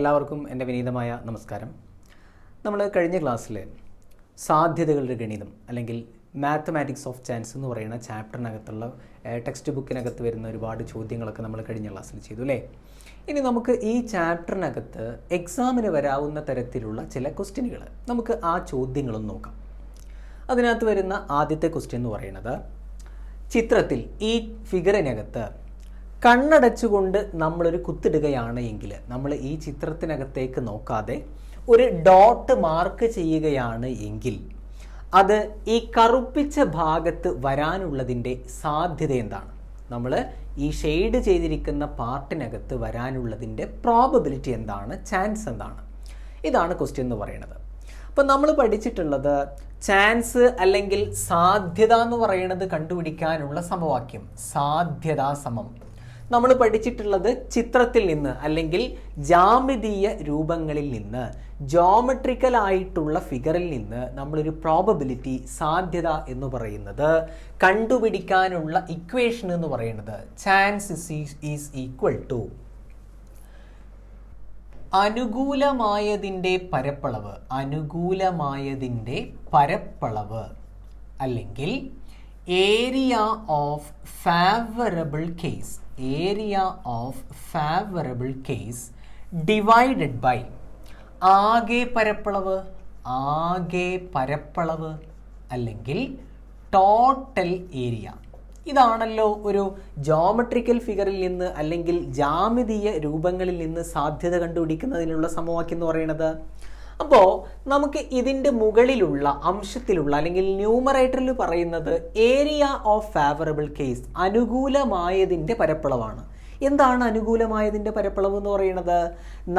എല്ലാവർക്കും എൻ്റെ വിനീതമായ നമസ്കാരം. നമ്മൾ കഴിഞ്ഞ ക്ലാസ്സിൽ സാധ്യതകളുടെ ഗണിതം അല്ലെങ്കിൽ മാത്തമാറ്റിക്സ് ഓഫ് ചാൻസ് എന്ന് പറയുന്ന ചാപ്റ്ററിനകത്തുള്ള ടെക്സ്റ്റ് ബുക്കിനകത്ത് വരുന്ന ഒരുപാട് ചോദ്യങ്ങളൊക്കെ നമ്മൾ കഴിഞ്ഞ ക്ലാസ്സിൽ ചെയ്തു അല്ലേ. ഇനി നമുക്ക് ഈ ചാപ്റ്ററിനകത്ത് എക്സാമിന് വരാവുന്ന തരത്തിലുള്ള ചില ക്വസ്റ്റ്യനുകൾ നമുക്ക് ആ ചോദ്യങ്ങളൊന്ന് നോക്കാം. അതിനകത്ത് വരുന്ന ആദ്യത്തെ ക്വസ്റ്റ്യൻ എന്ന് പറയുന്നത്, ചിത്രത്തിൽ ഈ ഫിഗറിനകത്ത് കണ്ണടച്ചുകൊണ്ട് നമ്മളൊരു കുത്തിടുകയാണ് എങ്കിൽ, നമ്മൾ ഈ ചിത്രത്തിനകത്തേക്ക് നോക്കാതെ ഒരു ഡോട്ട് മാർക്ക് ചെയ്യുകയാണ് എങ്കിൽ അത് ഈ കറുപ്പിച്ച ഭാഗത്ത് വരാനുള്ളതിൻ്റെ സാധ്യത എന്താണ്? നമ്മൾ ഈ ഷെയ്ഡ് ചെയ്തിരിക്കുന്ന പാർട്ടിനകത്ത് വരാനുള്ളതിൻ്റെ പ്രോബബിലിറ്റി എന്താണ്, ചാൻസ് എന്താണ്? ഇതാണ് ക്വസ്റ്റ്യൻ എന്ന് പറയുന്നത്. അപ്പം നമ്മൾ പഠിച്ചിട്ടുള്ളത് ചാൻസ് അല്ലെങ്കിൽ സാധ്യത എന്ന് പറയുന്നത് കണ്ടുപിടിക്കാനുള്ള സമവാക്യം സാധ്യതാ സമം. നമ്മൾ പഠിച്ചിട്ടുള്ളത് ചിത്രത്തിൽ നിന്ന് അല്ലെങ്കിൽ ജാമിതീയ രൂപങ്ങളിൽ നിന്ന്, ജോമെട്രിക്കൽ ആയിട്ടുള്ള ഫിഗറിൽ നിന്ന് നമ്മളൊരു പ്രോബബിലിറ്റി സാധ്യത എന്ന് പറയുന്നത് കണ്ടുപിടിക്കാനുള്ള ഇക്വേഷൻ എന്ന് പറയുന്നത് ചാൻസ് ഈസ് ഈക്വൽ ടു അനുകൂലമായതിൻ്റെ പരപ്പളവ് അല്ലെങ്കിൽ area of favourable case divided by ആകെ പരപ്പളവ് അല്ലെങ്കിൽ ടോട്ടൽ ഏരിയ. ഇതാണല്ലോ ഒരു ജോമെട്രിക്കൽ ഫിഗറിൽ നിന്ന് അല്ലെങ്കിൽ ജാമിതീയ രൂപങ്ങളിൽ നിന്ന് സാധ്യത കണ്ടുപിടിക്കുന്നതിനുള്ള സമവാക്യം എന്ന് പറയുന്നത്. അപ്പോൾ നമുക്ക് ഇതിൻ്റെ മുകളിലുള്ള അംശത്തിലുള്ള അല്ലെങ്കിൽ ന്യൂമറേറ്ററിൽ പറയുന്നത് ഏരിയ ഓഫ് ഫേവറബിൾ കേസ്, അനുകൂലമായതിൻ്റെ പരപ്പളവാണ്. എന്താണ് അനുകൂലമായതിൻ്റെ പരപ്പളവ് എന്ന് പറയുന്നത്?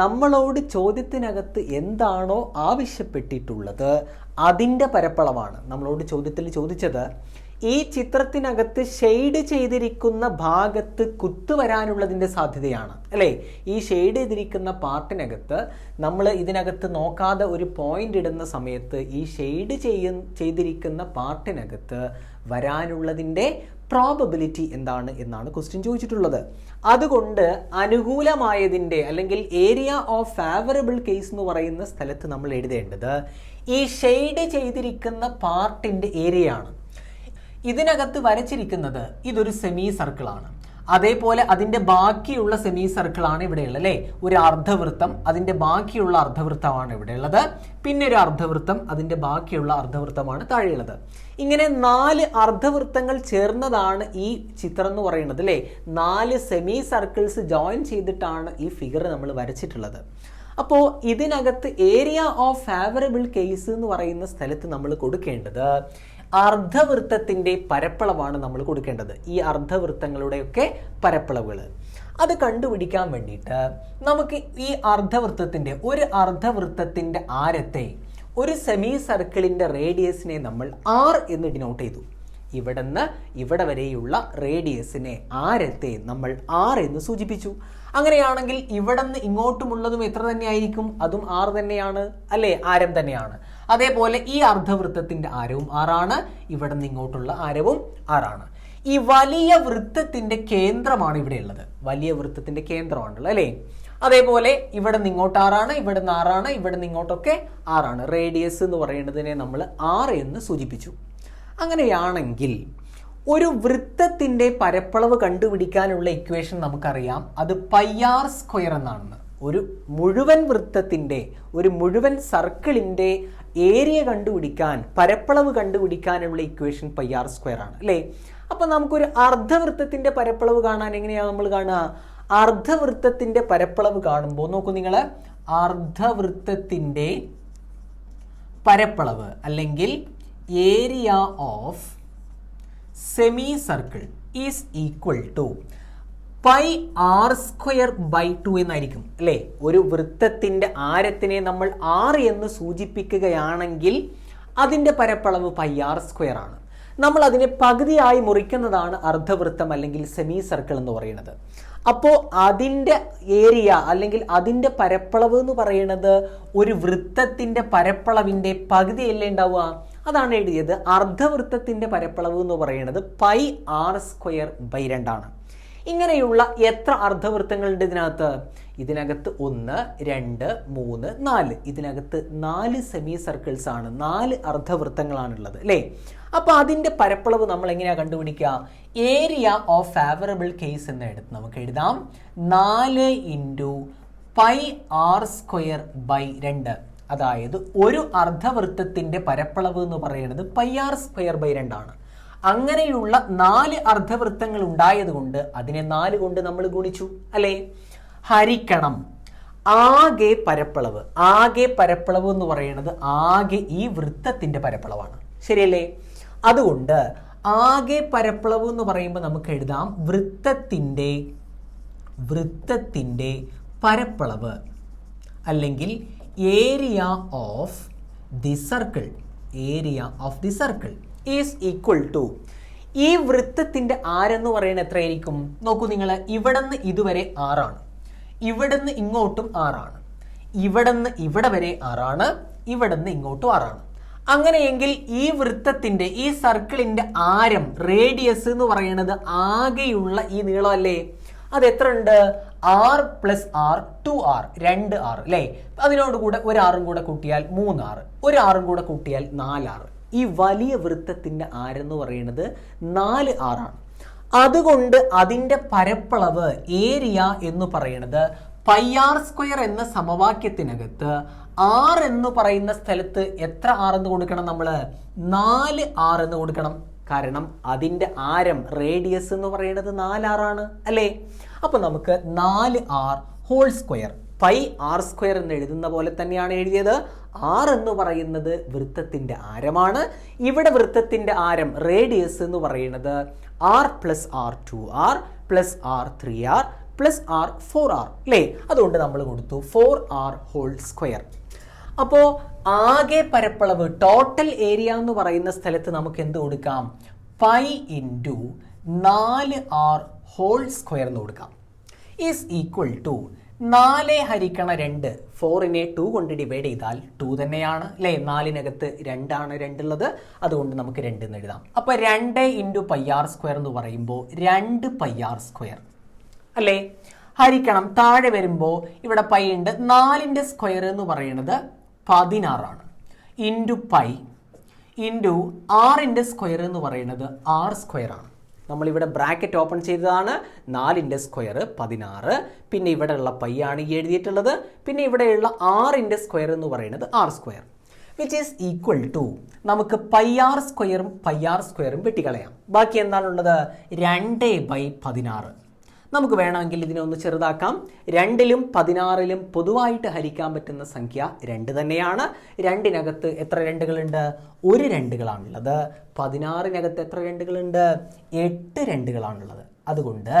നമ്മളോട് ചോദ്യത്തിനകത്ത് എന്താണോ ആവശ്യപ്പെട്ടിട്ടുള്ളത് അതിൻ്റെ പരപ്പളവാണ്. നമ്മളോട് ചോദ്യത്തിൽ ചോദിച്ചത് ഈ ചിത്രത്തിനകത്ത് ഷെയ്ഡ് ചെയ്തിരിക്കുന്ന ഭാഗത്ത് കുത്തു വരാനുള്ളതിൻ്റെ സാധ്യതയാണ് അല്ലേ. ഈ ഷെയ്ഡ് ചെയ്തിരിക്കുന്ന പാർട്ടിനകത്ത് നമ്മൾ ഇതിനകത്ത് നോക്കാതെ ഒരു പോയിന്റ് ഇടുന്ന സമയത്ത് ഈ ഷെയ്ഡ് ചെയ്തിരിക്കുന്ന പാർട്ടിനകത്ത് വരാനുള്ളതിൻ്റെ പ്രോബബിലിറ്റി എന്താണ് എന്നാണ് ക്വസ്റ്റ്യൻ ചോദിച്ചിട്ടുള്ളത്. അതുകൊണ്ട് അനുകൂലമായതിൻ്റെ അല്ലെങ്കിൽ ഏരിയ ഓഫ് ഫേവറബിൾ കേസ് എന്ന് പറയുന്ന സ്ഥലത്ത് നമ്മൾ എഴുതേണ്ടത് ഈ ഷെയ്ഡ് ചെയ്തിരിക്കുന്ന പാർട്ടിൻ്റെ ഏരിയ ആണ്. ഇതിനകത്ത് വരച്ചിരിക്കുന്നത് ഇതൊരു സെമി സർക്കിളാണ്. അതേപോലെ അതിൻ്റെ ബാക്കിയുള്ള സെമി സർക്കിളാണ് ഇവിടെയുള്ളത് അല്ലേ. ഒരു അർദ്ധവൃത്തം, അതിൻ്റെ ബാക്കിയുള്ള അർദ്ധവൃത്തമാണ് ഇവിടെയുള്ളത്. പിന്നെ ഒരു അർദ്ധവൃത്തം, അതിൻ്റെ ബാക്കിയുള്ള അർദ്ധവൃത്തമാണ് താഴെയുള്ളത്. ഇങ്ങനെ 4 അർദ്ധവൃത്തങ്ങൾ ചേർന്നതാണ് ഈ ചിത്രം എന്ന് പറയുന്നത് അല്ലേ. 4 സെമി സർക്കിൾസ് ജോയിൻ ചെയ്തിട്ടാണ് ഈ ഫിഗർ നമ്മൾ വരച്ചിട്ടുള്ളത്. അപ്പോൾ ഇതിനകത്ത് ഏരിയ ഓഫ് ഫേവറബിൾ കേസ് എന്ന് പറയുന്ന സ്ഥലത്ത് നമ്മൾ കൊടുക്കേണ്ടത് അർദ്ധവൃത്തത്തിൻ്റെ പരപ്പളവാണ് നമ്മൾ കൊടുക്കേണ്ടത്. ഈ അർദ്ധവൃത്തങ്ങളുടെയൊക്കെ പരപ്പളവുകൾ അത് കണ്ടുപിടിക്കാൻ വേണ്ടിയിട്ട് നമുക്ക് ഈ ഒരു അർദ്ധവൃത്തത്തിൻ്റെ ആരത്തെ, ഒരു സെമി സർക്കിളിൻ്റെ റേഡിയസിനെ നമ്മൾ R എന്ന് ഡിനോട്ട് ചെയ്തു. ഇവിടെ നിന്ന് ഇവിടെ വരെയുള്ള റേഡിയസിനെ ആരത്തെ നമ്മൾ R എന്ന് സൂചിപ്പിച്ചു. അങ്ങനെയാണെങ്കിൽ ഇവിടെ നിന്ന് ഇങ്ങോട്ടുമുള്ളതും എത്ര തന്നെയായിരിക്കും? അതും R തന്നെയാണ് അല്ലേ, ആരം തന്നെയാണ്. അതേപോലെ ഈ അർദ്ധവൃത്തത്തിൻ്റെ ആരവും R ആണ്, ഇവിടെ നിന്ന് ഇങ്ങോട്ടുള്ള ആരവും R ആണ്. ഈ വലിയ വൃത്തത്തിൻ്റെ കേന്ദ്രമാണ് ഇവിടെ ഉള്ളത്, വലിയ വൃത്തത്തിൻ്റെ കേന്ദ്രമാണുള്ളത് അല്ലേ. അതേപോലെ ഇവിടെ നിന്ന് ഇങ്ങോട്ട് R ആണ്, ഇവിടെ നിന്ന് R ആണ്, ഇവിടെ നിന്ന് ഇങ്ങോട്ടൊക്കെ R ആണ്. റേഡിയസ് എന്ന് പറയുന്നതിനെ നമ്മൾ R എന്ന് സൂചിപ്പിച്ചു. അങ്ങനെയാണെങ്കിൽ ഒരു വൃത്തത്തിൻ്റെ പരപ്പളവ് കണ്ടുപിടിക്കാനുള്ള ഇക്വേഷൻ നമുക്കറിയാം, അത് πr² എന്നാണെന്ന്. ഒരു മുഴുവൻ വൃത്തത്തിൻ്റെ, ഒരു മുഴുവൻ സർക്കിളിൻ്റെ ഏരിയ കണ്ടുപിടിക്കാൻ, പരപ്പളവ് കണ്ടുപിടിക്കാനുള്ള ഇക്വേഷൻ πr² ആണ് അല്ലേ. അപ്പം നമുക്കൊരു അർദ്ധവൃത്തത്തിൻ്റെ പരപ്പളവ് കാണാൻ എങ്ങനെയാണ് നമ്മൾ കാണുക? അർദ്ധവൃത്തത്തിൻ്റെ പരപ്പളവ് കാണുമ്പോൾ നോക്കൂ നിങ്ങൾ, അർദ്ധവൃത്തത്തിൻ്റെ പരപ്പളവ് അല്ലെങ്കിൽ area of semi circle is equal to πr²/2 എന്നായിരിക്കും അല്ലേ. ഒരു വൃത്തത്തിൻ്റെ ആരത്തിനെ നമ്മൾ R എന്ന് സൂചിപ്പിക്കുകയാണെങ്കിൽ അതിൻ്റെ പരപ്പളവ് πr² ആണ്. നമ്മൾ അതിനെ പകുതിയായി മുറിക്കുന്നതാണ് അർദ്ധവൃത്തം അല്ലെങ്കിൽ സെമി സർക്കിൾ എന്ന് പറയുന്നത്. അപ്പോൾ അതിൻ്റെ ഏരിയ അല്ലെങ്കിൽ അതിൻ്റെ പരപ്പളവ് എന്ന് പറയുന്നത് ഒരു വൃത്തത്തിൻ്റെ പരപ്പളവിൻ്റെ പകുതിയല്ലേ ഉണ്ടാവുക. അതാണ് എഴുതിയത്. അർദ്ധവൃത്തത്തിൻ്റെ പരപ്പളവ് എന്ന് പറയുന്നത് πr²/2 ആണ്. ഇങ്ങനെയുള്ള എത്ര അർദ്ധവൃത്തങ്ങളുണ്ട് ഇതിനകത്ത്? ഇതിനകത്ത് 1, 2, 3, 4. ഇതിനകത്ത് 4 സെമി സർക്കിൾസ് ആണ്, 4 അർദ്ധവൃത്തങ്ങളാണുള്ളത് അല്ലേ? അപ്പോൾ അതിൻ്റെ പരപ്പളവ് നമ്മൾ എങ്ങനെയാണ് കണ്ടുപിടിക്കുക? ഏരിയ ഓഫ് ഫേവറബിൾ കേസ് എന്ന് എടുത്ത് നമുക്ക് എഴുതാം 4 × πr²/2. അതായത് ഒരു അർദ്ധവൃത്തത്തിൻ്റെ പരപ്പളവ് എന്ന് പറയുന്നത് πr²/2 ആണ്. അങ്ങനെയുള്ള 4 അർദ്ധവൃത്തങ്ങൾ ഉണ്ടായതുകൊണ്ട് അതിനെ 4 കൊണ്ട് നമ്മൾ ഗുണിച്ചു അല്ലേ? ഹരിക്കണം ആകെ പരപ്പളവ്. ആകെ പരപ്പളവ് എന്ന് പറയുന്നത് ആകെ ഈ വൃത്തത്തിൻ്റെ പരപ്പളവാണ്, ശരിയല്ലേ? അതുകൊണ്ട് ആകെ പരപ്പളവ് എന്ന് പറയുമ്പോൾ നമുക്ക് എഴുതാം വൃത്തത്തിൻ്റെ പരപ്പളവ് അല്ലെങ്കിൽ area of the circle is equal to, ഈ വൃത്തത്തിൻ്റെ ആരെന്ന് പറയുന്നത് എത്രയായിരിക്കും? നോക്കൂ നിങ്ങൾ, ഇവിടെ നിന്ന് ഇതുവരെ 6 ആണ്, ഇവിടെ നിന്ന് ഇങ്ങോട്ടും 6 ആണ്, ഇവിടെ നിന്ന് ഇവിടെ വരെ 6 ആണ്, ഇവിടെ നിന്ന് ഇങ്ങോട്ടും 6 ആണ്. അങ്ങനെയെങ്കിൽ ഈ വൃത്തത്തിൻ്റെ ഈ സർക്കിളിൻ്റെ ആരം റേഡിയസ് എന്ന് പറയുന്നത് ആകെയുള്ള ഈ നീളം അല്ലേ? അത് എത്ര ഉണ്ട്? r + r 2r 2r അല്ലേ? അതിനോടുകൂടെ ഒരു ആറും കൂടെ കൂട്ടിയാൽ 3r, ഒരു ആറും കൂടെ കൂട്ടിയാൽ 4r. ഈ വലിയ വൃത്തത്തിൻ്റെ ആരെന്ന് പറയുന്നത് 4r ആണ്. അതുകൊണ്ട് അതിൻ്റെ പരപ്പളവ് ഏരിയ എന്ന് പറയുന്നത് πr² എന്ന സമവാക്യത്തിനകത്ത് r എന്ന് പറയുന്ന സ്ഥലത്ത് എത്ര r എന്ന് കൊടുക്കണം? നമ്മൾ 4r എന്ന് കൊടുക്കണം. കാരണം അതിൻ്റെ ആരം റേഡിയസ് എന്ന് പറയുന്നത് 4r ആണ് അല്ലേ? അപ്പോൾ നമുക്ക് 4r² πr² എന്ന് എഴുതുന്ന പോലെ തന്നെയാണ് എഴുതിയത്. r എന്ന് പറയുന്നത് വൃത്തത്തിൻ്റെ ആരമാണ്. ഇവിടെ വൃത്തത്തിൻ്റെ ആരം റേഡിയസ് എന്ന് പറയുന്നത് r + r 2r + r 3r + r 4r അല്ലേ? അതുകൊണ്ട് നമ്മൾ കൊടുത്തു 4r². അപ്പോൾ ആകെ പരപ്പളവ് ടോട്ടൽ ഏരിയ എന്ന് പറയുന്ന സ്ഥലത്ത് നമുക്ക് എന്ത് കൊടുക്കാം? π × 4r² എന്ന് കൊടുക്കാം. ഈസ് ഈക്വൽ ടു 4 ഹരിക്കണം 2. 4നെ 2 കൊണ്ട് ഡിവൈഡ് ചെയ്താൽ 2 തന്നെയാണ് അല്ലേ? 4നകത്ത് 2 ആണ് 2 ഉള്ളത്, അതുകൊണ്ട് നമുക്ക് 2 എന്ന് എഴുതാം. അപ്പോൾ 2 × πr² എന്ന് പറയുമ്പോൾ 2 πr² അല്ലേ? ഹരിക്കണം താഴെ വരുമ്പോൾ ഇവിടെ പൈ ഉണ്ട്, 4ൻ്റെ സ്ക്വയർ എന്ന് പറയുന്നത് 16 ആണ്. ഇൻറ്റു പൈ ഇൻറ്റു 6ൻ്റെ സ്ക്വയർ എന്ന് പറയുന്നത് r² ആണ്. നമ്മളിവിടെ ബ്രാക്കറ്റ് ഓപ്പൺ ചെയ്തതാണ്. 4ൻ്റെ സ്ക്വയർ 16, പിന്നെ ഇവിടെയുള്ള പൈ ആണ് ഈ എഴുതിയിട്ടുള്ളത്, പിന്നെ ഇവിടെയുള്ള 6ൻ്റെ സ്ക്വയർ എന്ന് പറയുന്നത് r², which is equal to, നമുക്ക് πr² πr² വെട്ടിക്കളയാം. ബാക്കി എന്താണുള്ളത്? 2/16. നമുക്ക് വേണമെങ്കിൽ ഇതിനെ ഒന്ന് ചെറുതാക്കാം. 2ലും 16ലും പൊതുവായിട്ട് ഹരിക്കാൻ പറ്റുന്ന സംഖ്യ 2 തന്നെയാണ്. 2നകത്ത് എത്ര 2കളുണ്ട്? 1 2കളാണുള്ളത്. 16നകത്ത് എത്ര 2കളുണ്ട്? 8 2കളാണുള്ളത്. അതുകൊണ്ട്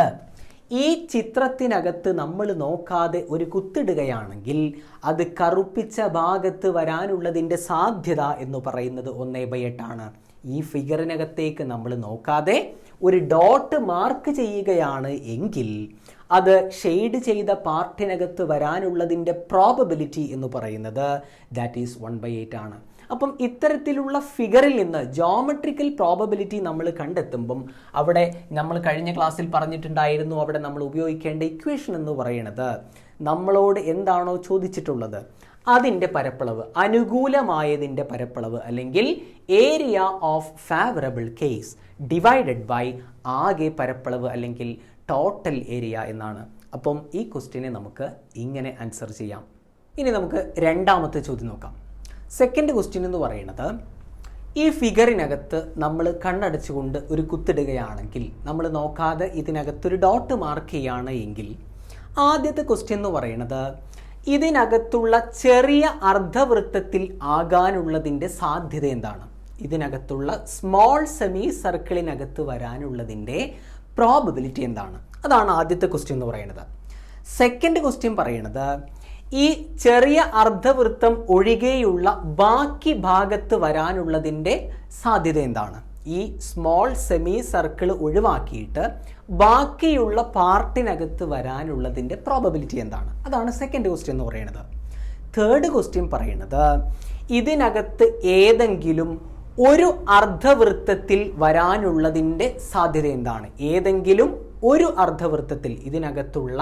ഈ ചിത്രത്തിനകത്ത് നമ്മൾ നോക്കാതെ ഒരു കുത്തിടുകയാണെങ്കിൽ അത് കറുപ്പിച്ച ഭാഗത്ത് വരാനുള്ളതിൻ്റെ സാധ്യത എന്ന് പറയുന്നത് 1/8 ആണ്. ഈ ഫിഗറിനകത്തേക്ക് നമ്മൾ നോക്കാതെ ഒരു ഡോട്ട് മാർക്ക് ചെയ്യുകയാണ് എങ്കിൽ അത് ഷെയ്ഡ് ചെയ്ത പാർട്ടിനകത്ത് വരാനുള്ളതിൻ്റെ പ്രോബബിലിറ്റി എന്ന് പറയുന്നത് ദാറ്റ് ഈസ് 1/8 ആണ്. അപ്പം ഇത്തരത്തിലുള്ള ഫിഗറിൽ നിന്ന് ജോമെട്രിക്കൽ പ്രോബബിലിറ്റി നമ്മൾ കണ്ടെത്തുമ്പം അവിടെ നമ്മൾ കഴിഞ്ഞ ക്ലാസ്സിൽ പറഞ്ഞിട്ടുണ്ടായിരുന്നു, അവിടെ നമ്മൾ ഉപയോഗിക്കേണ്ട ഇക്വേഷൻ എന്ന് പറയുന്നത് നമ്മളോട് എന്താണോ ചോദിച്ചിട്ടുള്ളത് അതിൻ്റെ പരപ്പളവ്, അനുകൂലമായതിൻ്റെ പരപ്പളവ് അല്ലെങ്കിൽ area of favourable case divided by ആകെ പരപ്പളവ് അല്ലെങ്കിൽ ടോട്ടൽ ഏരിയ എന്നാണ്. അപ്പം ഈ ക്വസ്റ്റ്യനെ നമുക്ക് ഇങ്ങനെ ആൻസർ ചെയ്യാം. ഇനി നമുക്ക് രണ്ടാമത്തെ ചോദ്യം നോക്കാം. സെക്കൻഡ് ക്വസ്റ്റ്യൻ എന്ന് പറയുന്നത്, ഈ ഫിഗറിനകത്ത് നമ്മൾ കണ്ണടച്ചുകൊണ്ട് ഒരു കുത്തിടുകയാണെങ്കിൽ, നമ്മൾ നോക്കാതെ ഇതിനകത്തൊരു ഡോട്ട് മാർക്ക് ചെയ്യുകയാണ് എങ്കിൽ, ആദ്യത്തെ ക്വസ്റ്റ്യൻ എന്ന് പറയുന്നത് ഇതിനകത്തുള്ള ചെറിയ അർദ്ധവൃത്തത്തിൽ ആകാനുള്ളതിൻ്റെ സാധ്യത എന്താണ്? ഇതിനകത്തുള്ള സ്മോൾ സെമി സർക്കിളിനകത്ത് വരാനുള്ളതിൻ്റെ പ്രോബബിലിറ്റി എന്താണ്? അതാണ് ആദ്യത്തെ ക്വസ്റ്റ്യൻ എന്ന് പറയുന്നത്. സെക്കൻഡ് ക്വസ്റ്റ്യൻ പറയുന്നത്, ഈ ചെറിയ അർദ്ധവൃത്തം ഒഴികെയുള്ള ബാക്കി ഭാഗത്ത് വരാനുള്ളതിൻ്റെ സാധ്യത എന്താണ്? ഈ സ്മോൾ സെമി സർക്കിൾ ഒഴിവാക്കിയിട്ട് ബാക്കിയുള്ള പാർട്ടിനകത്ത് വരാനുള്ളതിൻ്റെ പ്രോബബിലിറ്റി എന്താണ്? അതാണ് സെക്കൻഡ് ക്വസ്റ്റ്യൻ എന്ന് പറയുന്നത്. തേർഡ് ക്വസ്റ്റ്യൻ പറയുന്നത്, ഇതിനകത്ത് ഏതെങ്കിലും ഒരു അർദ്ധവൃത്തത്തിൽ വരാനുള്ളതിൻ്റെ സാധ്യത എന്താണ്? ഏതെങ്കിലും ഒരു അർദ്ധവൃത്തത്തിൽ ഇതിനകത്തുള്ള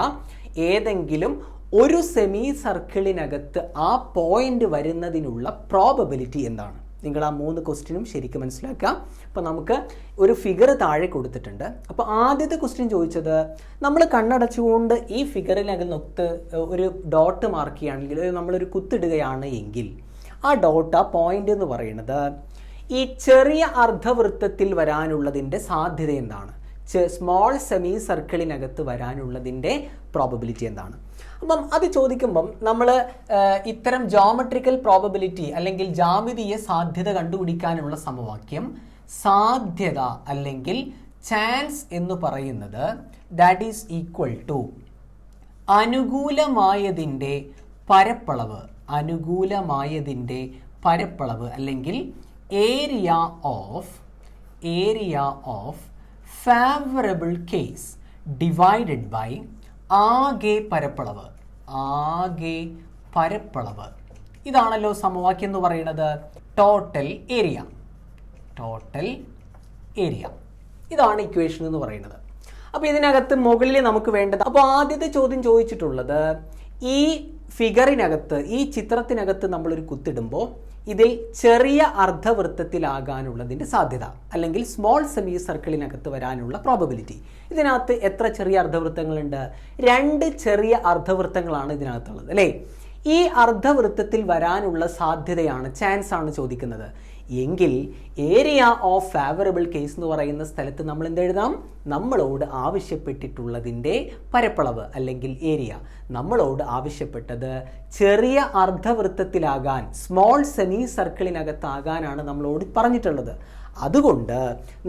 ഏതെങ്കിലും ഒരു സെമി സർക്കിളിനകത്ത് ആ പോയിന്റ് വരുന്നതിനുള്ള പ്രോബബിലിറ്റി എന്താണ്? നിങ്ങൾ ആ 3 ക്വസ്റ്റ്യനും ശരിക്കും മനസ്സിലാക്കുക. അപ്പോൾ നമുക്ക് ഒരു ഫിഗർ താഴെ കൊടുത്തിട്ടുണ്ട്. അപ്പോൾ ആദ്യത്തെ ക്വസ്റ്റ്യൻ ചോദിച്ചത്, നമ്മൾ കണ്ണടച്ചുകൊണ്ട് ഈ ഫിഗറിനകത്ത് ഒരു ഡോട്ട് മാർക്ക് ചെയ്യുകയാണെങ്കിൽ, നമ്മളൊരു കുത്തിടുകയാണ് എങ്കിൽ ആ ഡോട്ട്, ആ പോയിന്റ് എന്ന് പറയുന്നത് ഈ ചെറിയ അർദ്ധവൃത്തത്തിൽ വരാനുള്ളതിൻ്റെ സാധ്യത എന്താണ്? സ്മോൾ സെമി സർക്കിളിനകത്ത് വരാനുള്ളതിൻ്റെ പ്രോബബിലിറ്റി എന്താണ്? അപ്പം അത് ചോദിക്കുമ്പം നമ്മൾ ഇത്തരം ജോമെട്രിക്കൽ പ്രോബബിലിറ്റി അല്ലെങ്കിൽ ജാമിതീയ സാധ്യത കണ്ടുപിടിക്കാനുള്ള സമവാക്യം, സാധ്യത അല്ലെങ്കിൽ ചാൻസ് എന്ന് പറയുന്നത് ദാറ്റ് ഈസ് ഈക്വൽ ടു അനുകൂലമായതിൻ്റെ പരപ്പളവ്, അനുകൂലമായതിൻ്റെ പരപ്പളവ് അല്ലെങ്കിൽ area of favourable case divided by ആകെ പരപ്പളവ്, ആകെ പരപ്പളവ്. ഇതാണല്ലോ സമവാക്യം എന്ന് പറയുന്നത്. ടോട്ടൽ ഏരിയ, ടോട്ടൽ ഏരിയ, ഇതാണ് ഇക്വേഷൻ എന്ന് പറയുന്നത്. അപ്പോൾ ഇതിനകത്ത് മുകളിൽ നമുക്ക് വേണ്ടത്, അപ്പോൾ ആദ്യത്തെ ചോദ്യം ചോദിച്ചിട്ടുള്ളത്, ഈ ഫിഗറിനകത്ത്, ഈ ചിത്രത്തിനകത്ത് നമ്മളൊരു കുത്തിടുമ്പോൾ ഇതിൽ ചെറിയ അർദ്ധവൃത്തത്തിലാകാനുള്ളതിൻ്റെ സാധ്യത അല്ലെങ്കിൽ സ്മോൾ സെമി സർക്കിളിനകത്ത് വരാനുള്ള പ്രോബബിലിറ്റി. ഇതിനകത്ത് എത്ര ചെറിയ അർദ്ധവൃത്തങ്ങളുണ്ട്? 2 ചെറിയ അർദ്ധവൃത്തങ്ങളാണ് ഇതിനകത്തുള്ളത് അല്ലേ? ഈ അർദ്ധവൃത്തത്തിൽ വരാനുള്ള സാധ്യതയാണ്, ചാൻസ് ആണ് ചോദിക്കുന്നത്. എങ്കിൽ ഏരിയ ഓഫ് ഫേവറബിൾ കേസ് എന്ന് പറയുന്ന സ്ഥലത്ത് നമ്മൾ എന്തെഴുതാം? നമ്മളോട് ആവശ്യപ്പെട്ടിട്ടുള്ളതിൻ്റെ പരപ്പളവ് അല്ലെങ്കിൽ ഏരിയ. നമ്മളോട് ആവശ്യപ്പെട്ടത് ചെറിയ അർദ്ധവൃത്തത്തിലാകാൻ, സ്മോൾ സെമി സർക്കിളിനകത്താകാനാണ് നമ്മളോട് പറഞ്ഞിട്ടുള്ളത്. അതുകൊണ്ട്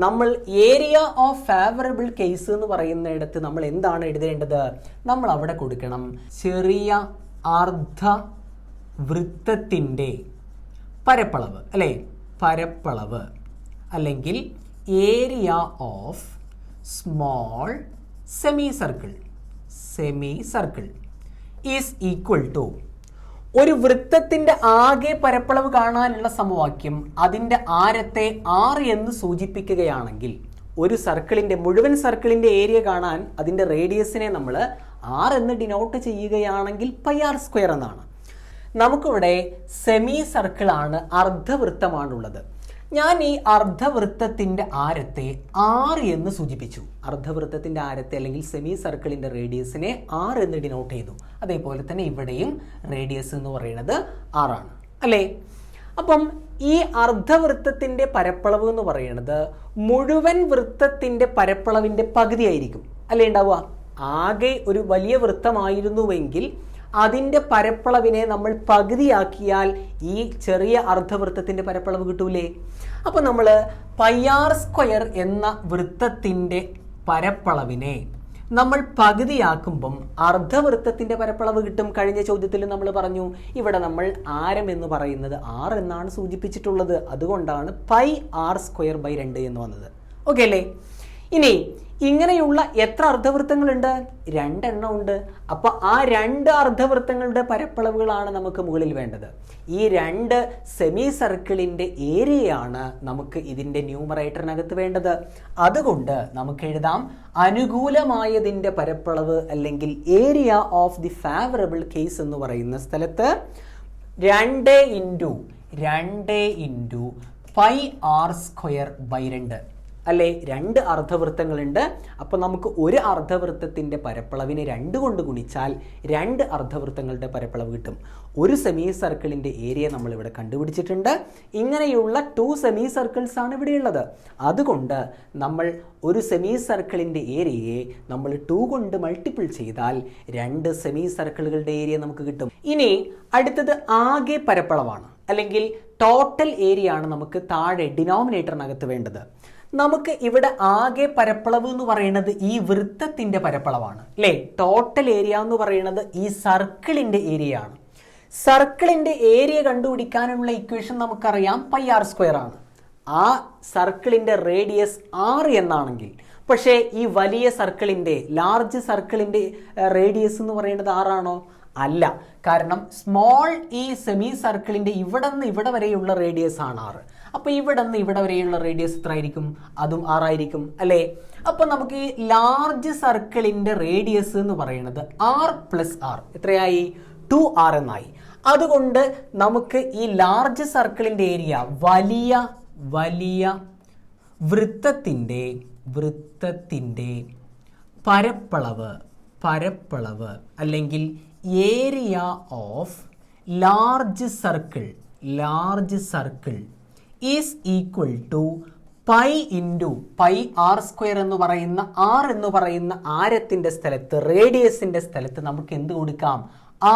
നമ്മൾ ഏരിയ ഓഫ് ഫേവറബിൾ കേസ് എന്ന് പറയുന്നിടത്ത് നമ്മൾ എന്താണ് എഴുതേണ്ടത്? നമ്മൾ അവിടെ കൊടുക്കണം ചെറിയ അർദ്ധവൃത്തത്തിൻ്റെ പരപ്പളവ് അല്ലേ? പരപ്പളവ് അല്ലെങ്കിൽ area of small semi circle, semi circle is equal to, ഒരു വൃത്തത്തിൻ്റെ ആകെ പരപ്പളവ് കാണാനുള്ള സമവാക്യം അതിൻ്റെ ആരത്തെ r എന്ന് സൂചിപ്പിക്കുകയാണെങ്കിൽ, ഒരു സർക്കിളിൻ്റെ, മുഴുവൻ സർക്കിളിൻ്റെ ഏരിയ കാണാൻ അതിൻ്റെ റേഡിയസിനെ നമ്മൾ r എന്ന് ഡിനോട്ട് ചെയ്യുകയാണെങ്കിൽ πr² എന്നാണ്. നമുക്കിവിടെ സെമി സർക്കിളാണ്, അർദ്ധവൃത്തമാണുള്ളത്. ഞാൻ ഈ അർദ്ധവൃത്തത്തിൻ്റെ ആരത്തെ r എന്ന് സൂചിപ്പിച്ചു. അർദ്ധവൃത്തത്തിൻ്റെ ആരത്തെ അല്ലെങ്കിൽ സെമി സർക്കിളിൻ്റെ റേഡിയസിനെ r എന്ന് ഡിനോട്ട് ചെയ്തു. അതേപോലെ തന്നെ ഇവിടെയും റേഡിയസ് എന്ന് പറയുന്നത് r ആണ് അല്ലേ? അപ്പം ഈ അർദ്ധവൃത്തത്തിൻ്റെ പരപ്പളവ് എന്ന് പറയുന്നത് മുഴുവൻ വൃത്തത്തിൻ്റെ പരപ്പളവിൻ്റെ പകുതിയായിരിക്കും അല്ലേ ഉണ്ടാവുക? ആകെ ഒരു വലിയ വൃത്തമായിരുന്നുവെങ്കിൽ അതിൻ്റെ പരപ്പളവിനെ നമ്മൾ പകുതിയാക്കിയാൽ ഈ ചെറിയ അർദ്ധവൃത്തത്തിൻ്റെ പരപ്പളവ് കിട്ടൂലേ? അപ്പോൾ നമ്മൾ πr² എന്ന വൃത്തത്തിൻ്റെ പരപ്പളവിനെ നമ്മൾ പകുതിയാക്കുമ്പോൾ അർദ്ധവൃത്തത്തിൻ്റെ പരപ്പളവ് കിട്ടും. കഴിഞ്ഞ ചോദ്യത്തിൽ നമ്മൾ പറഞ്ഞു, ഇവിടെ നമ്മൾ ആരം എന്ന് പറയുന്നത് r എന്നാണ് സൂചിപ്പിച്ചിട്ടുള്ളത്. അതുകൊണ്ടാണ് πr²/2 എന്ന് വന്നത്. ഓക്കെ അല്ലേ? ഇനി ഇങ്ങനെയുള്ള എത്ര അർദ്ധവൃത്തങ്ങളുണ്ട്? 2 എണ്ണം ഉണ്ട്. അപ്പോൾ ആ 2 അർദ്ധവൃത്തങ്ങളുടെ പരപ്പളവുകളാണ് നമുക്ക് മുകളിൽ വേണ്ടത്. ഈ 2 സെമി സർക്കിളിൻ്റെ ഏരിയയാണ് നമുക്ക് ഇതിൻ്റെ ന്യൂമറേറ്ററിനകത്ത് വേണ്ടത്. അതുകൊണ്ട് നമുക്ക് എഴുതാം അനുകൂലമായതിൻ്റെ പരപ്പളവ് അല്ലെങ്കിൽ area of the favourable case എന്ന് പറയുന്ന സ്ഥലത്ത് 2 × πr²/2 അല്ലേ? 2 അർദ്ധവൃത്തങ്ങളുണ്ട്. അപ്പോൾ നമുക്ക് ഒരു അർദ്ധവൃത്തത്തിൻ്റെ പരപ്പളവിനെ 2 കൊണ്ട് ഗുണിച്ചാൽ 2 അർദ്ധവൃത്തങ്ങളുടെ പരപ്പളവ് കിട്ടും. ഒരു സെമി സർക്കിളിൻ്റെ ഏരിയ നമ്മളിവിടെ കണ്ടുപിടിച്ചിട്ടുണ്ട്. ഇങ്ങനെയുള്ള 2 സെമി സർക്കിൾസ് ആണ് ഇവിടെയുള്ളത്. അതുകൊണ്ട് നമ്മൾ ഒരു സെമി സർക്കിളിൻ്റെ ഏരിയയെ നമ്മൾ 2 കൊണ്ട് മൾട്ടിപ്പിൾ ചെയ്താൽ 2 സെമി സർക്കിളുകളുടെ ഏരിയ നമുക്ക് കിട്ടും. ഇനി അടുത്തത് ആകെ പരപ്പളവാണ് അല്ലെങ്കിൽ ടോട്ടൽ ഏരിയ ആണ് നമുക്ക് താഴെ ഡിനോമിനേറ്ററിനകത്ത് വേണ്ടത്. നമുക്ക് ഇവിടെ ആകെ പരപ്പളവ് എന്ന് പറയുന്നത് ഈ വൃത്തത്തിൻ്റെ പരപ്പളവാണ് അല്ലേ? ടോട്ടൽ ഏരിയ എന്ന് പറയുന്നത് ഈ സർക്കിളിൻ്റെ ഏരിയ ആണ്. സർക്കിളിൻ്റെ ഏരിയ കണ്ടുപിടിക്കാനുള്ള ഇക്വേഷൻ നമുക്കറിയാം πr² ആണ്. ആ സർക്കിളിൻ്റെ റേഡിയസ് r എന്നാണെങ്കിൽ, പക്ഷേ ഈ വലിയ സർക്കിളിൻ്റെ, ലാർജ് സർക്കിളിൻ്റെ റേഡിയസ് എന്ന് പറയുന്നത് r ആണോ? അല്ല. കാരണം സ്മോൾ ഈ സെമി സർക്കിളിൻ്റെ ഇവിടെ നിന്ന് ഇവിടെ വരെയുള്ള റേഡിയസ് ആണ് 6. അപ്പോൾ ഇവിടെ നിന്ന് ഇവിടെ വരെയുള്ള റേഡിയസ് എത്ര ആയിരിക്കും? അതും 6 ആയിരിക്കും അല്ലേ? അപ്പോൾ നമുക്ക് ഈ ലാർജ് സർക്കിളിൻ്റെ റേഡിയസ് എന്ന് പറയുന്നത് r+r എത്രയായി? 2r എന്നായി. അതുകൊണ്ട് നമുക്ക് ഈ ലാർജ് സർക്കിളിൻ്റെ ഏരിയ വലിയ വൃത്തത്തിൻ്റെ പരപ്പളവ് അല്ലെങ്കിൽ area of large circle is equal to pi into pi r² എന്ന് പറയുന്ന ആരത്തിൻ്റെ സ്ഥലത്ത്, റേഡിയസിൻ്റെ സ്ഥലത്ത് നമുക്ക് എന്ത് കൊടുക്കാം?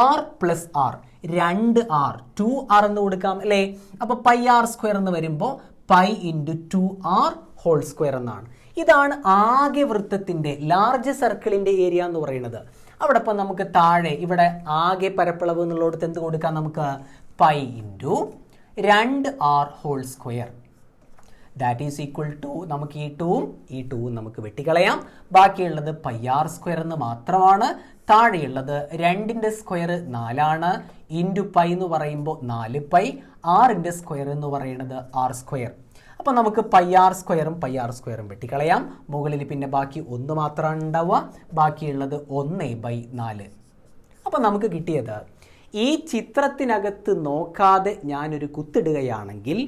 r+r 2r 2r എന്ന് കൊടുക്കാം അല്ലേ? അപ്പോൾ പൈ r² എന്ന് വരുമ്പോൾ പൈ ഇൻറ്റു 2r² എന്നാണ്. ഇതാണ് ആകെ വൃത്തത്തിൻ്റെ ലാർജ് സർക്കിളിൻ്റെ ഏരിയ എന്ന് പറയുന്നത്. അവിടെ ഇപ്പം നമുക്ക് താഴെ ഇവിടെ ആകെ പരപ്പളവ് എന്നുള്ളിടത്ത് എന്ത് കൊടുക്കാം? നമുക്ക് pi into 2r² that is equal to, നമുക്ക് ഈ 2ഉം നമുക്ക് വെട്ടിക്കളയാം. ബാക്കിയുള്ളത് പൈ r² എന്ന് മാത്രമാണ്. താഴെയുള്ളത് 2ൻ്റെ സ്ക്വയർ 4 ഇൻറ്റു പൈ എന്ന് പറയുമ്പോൾ 4π, r-ൻ്റെ സ്ക്വയർ എന്ന് പറയുന്നത് r². അപ്പോൾ നമുക്ക് പൈ r² വെട്ടിക്കളയാം. മുകളിൽ പിന്നെ ബാക്കി 1 മാത്രമാണ് ഉണ്ടാവുക. ബാക്കിയുള്ളത് 1/4. അപ്പോൾ നമുക്ക് കിട്ടിയത്, ഈ ചിത്രത്തിനകത്ത് നോക്കാതെ ഞാനൊരു കുത്തിടുകയാണെങ്കിൽ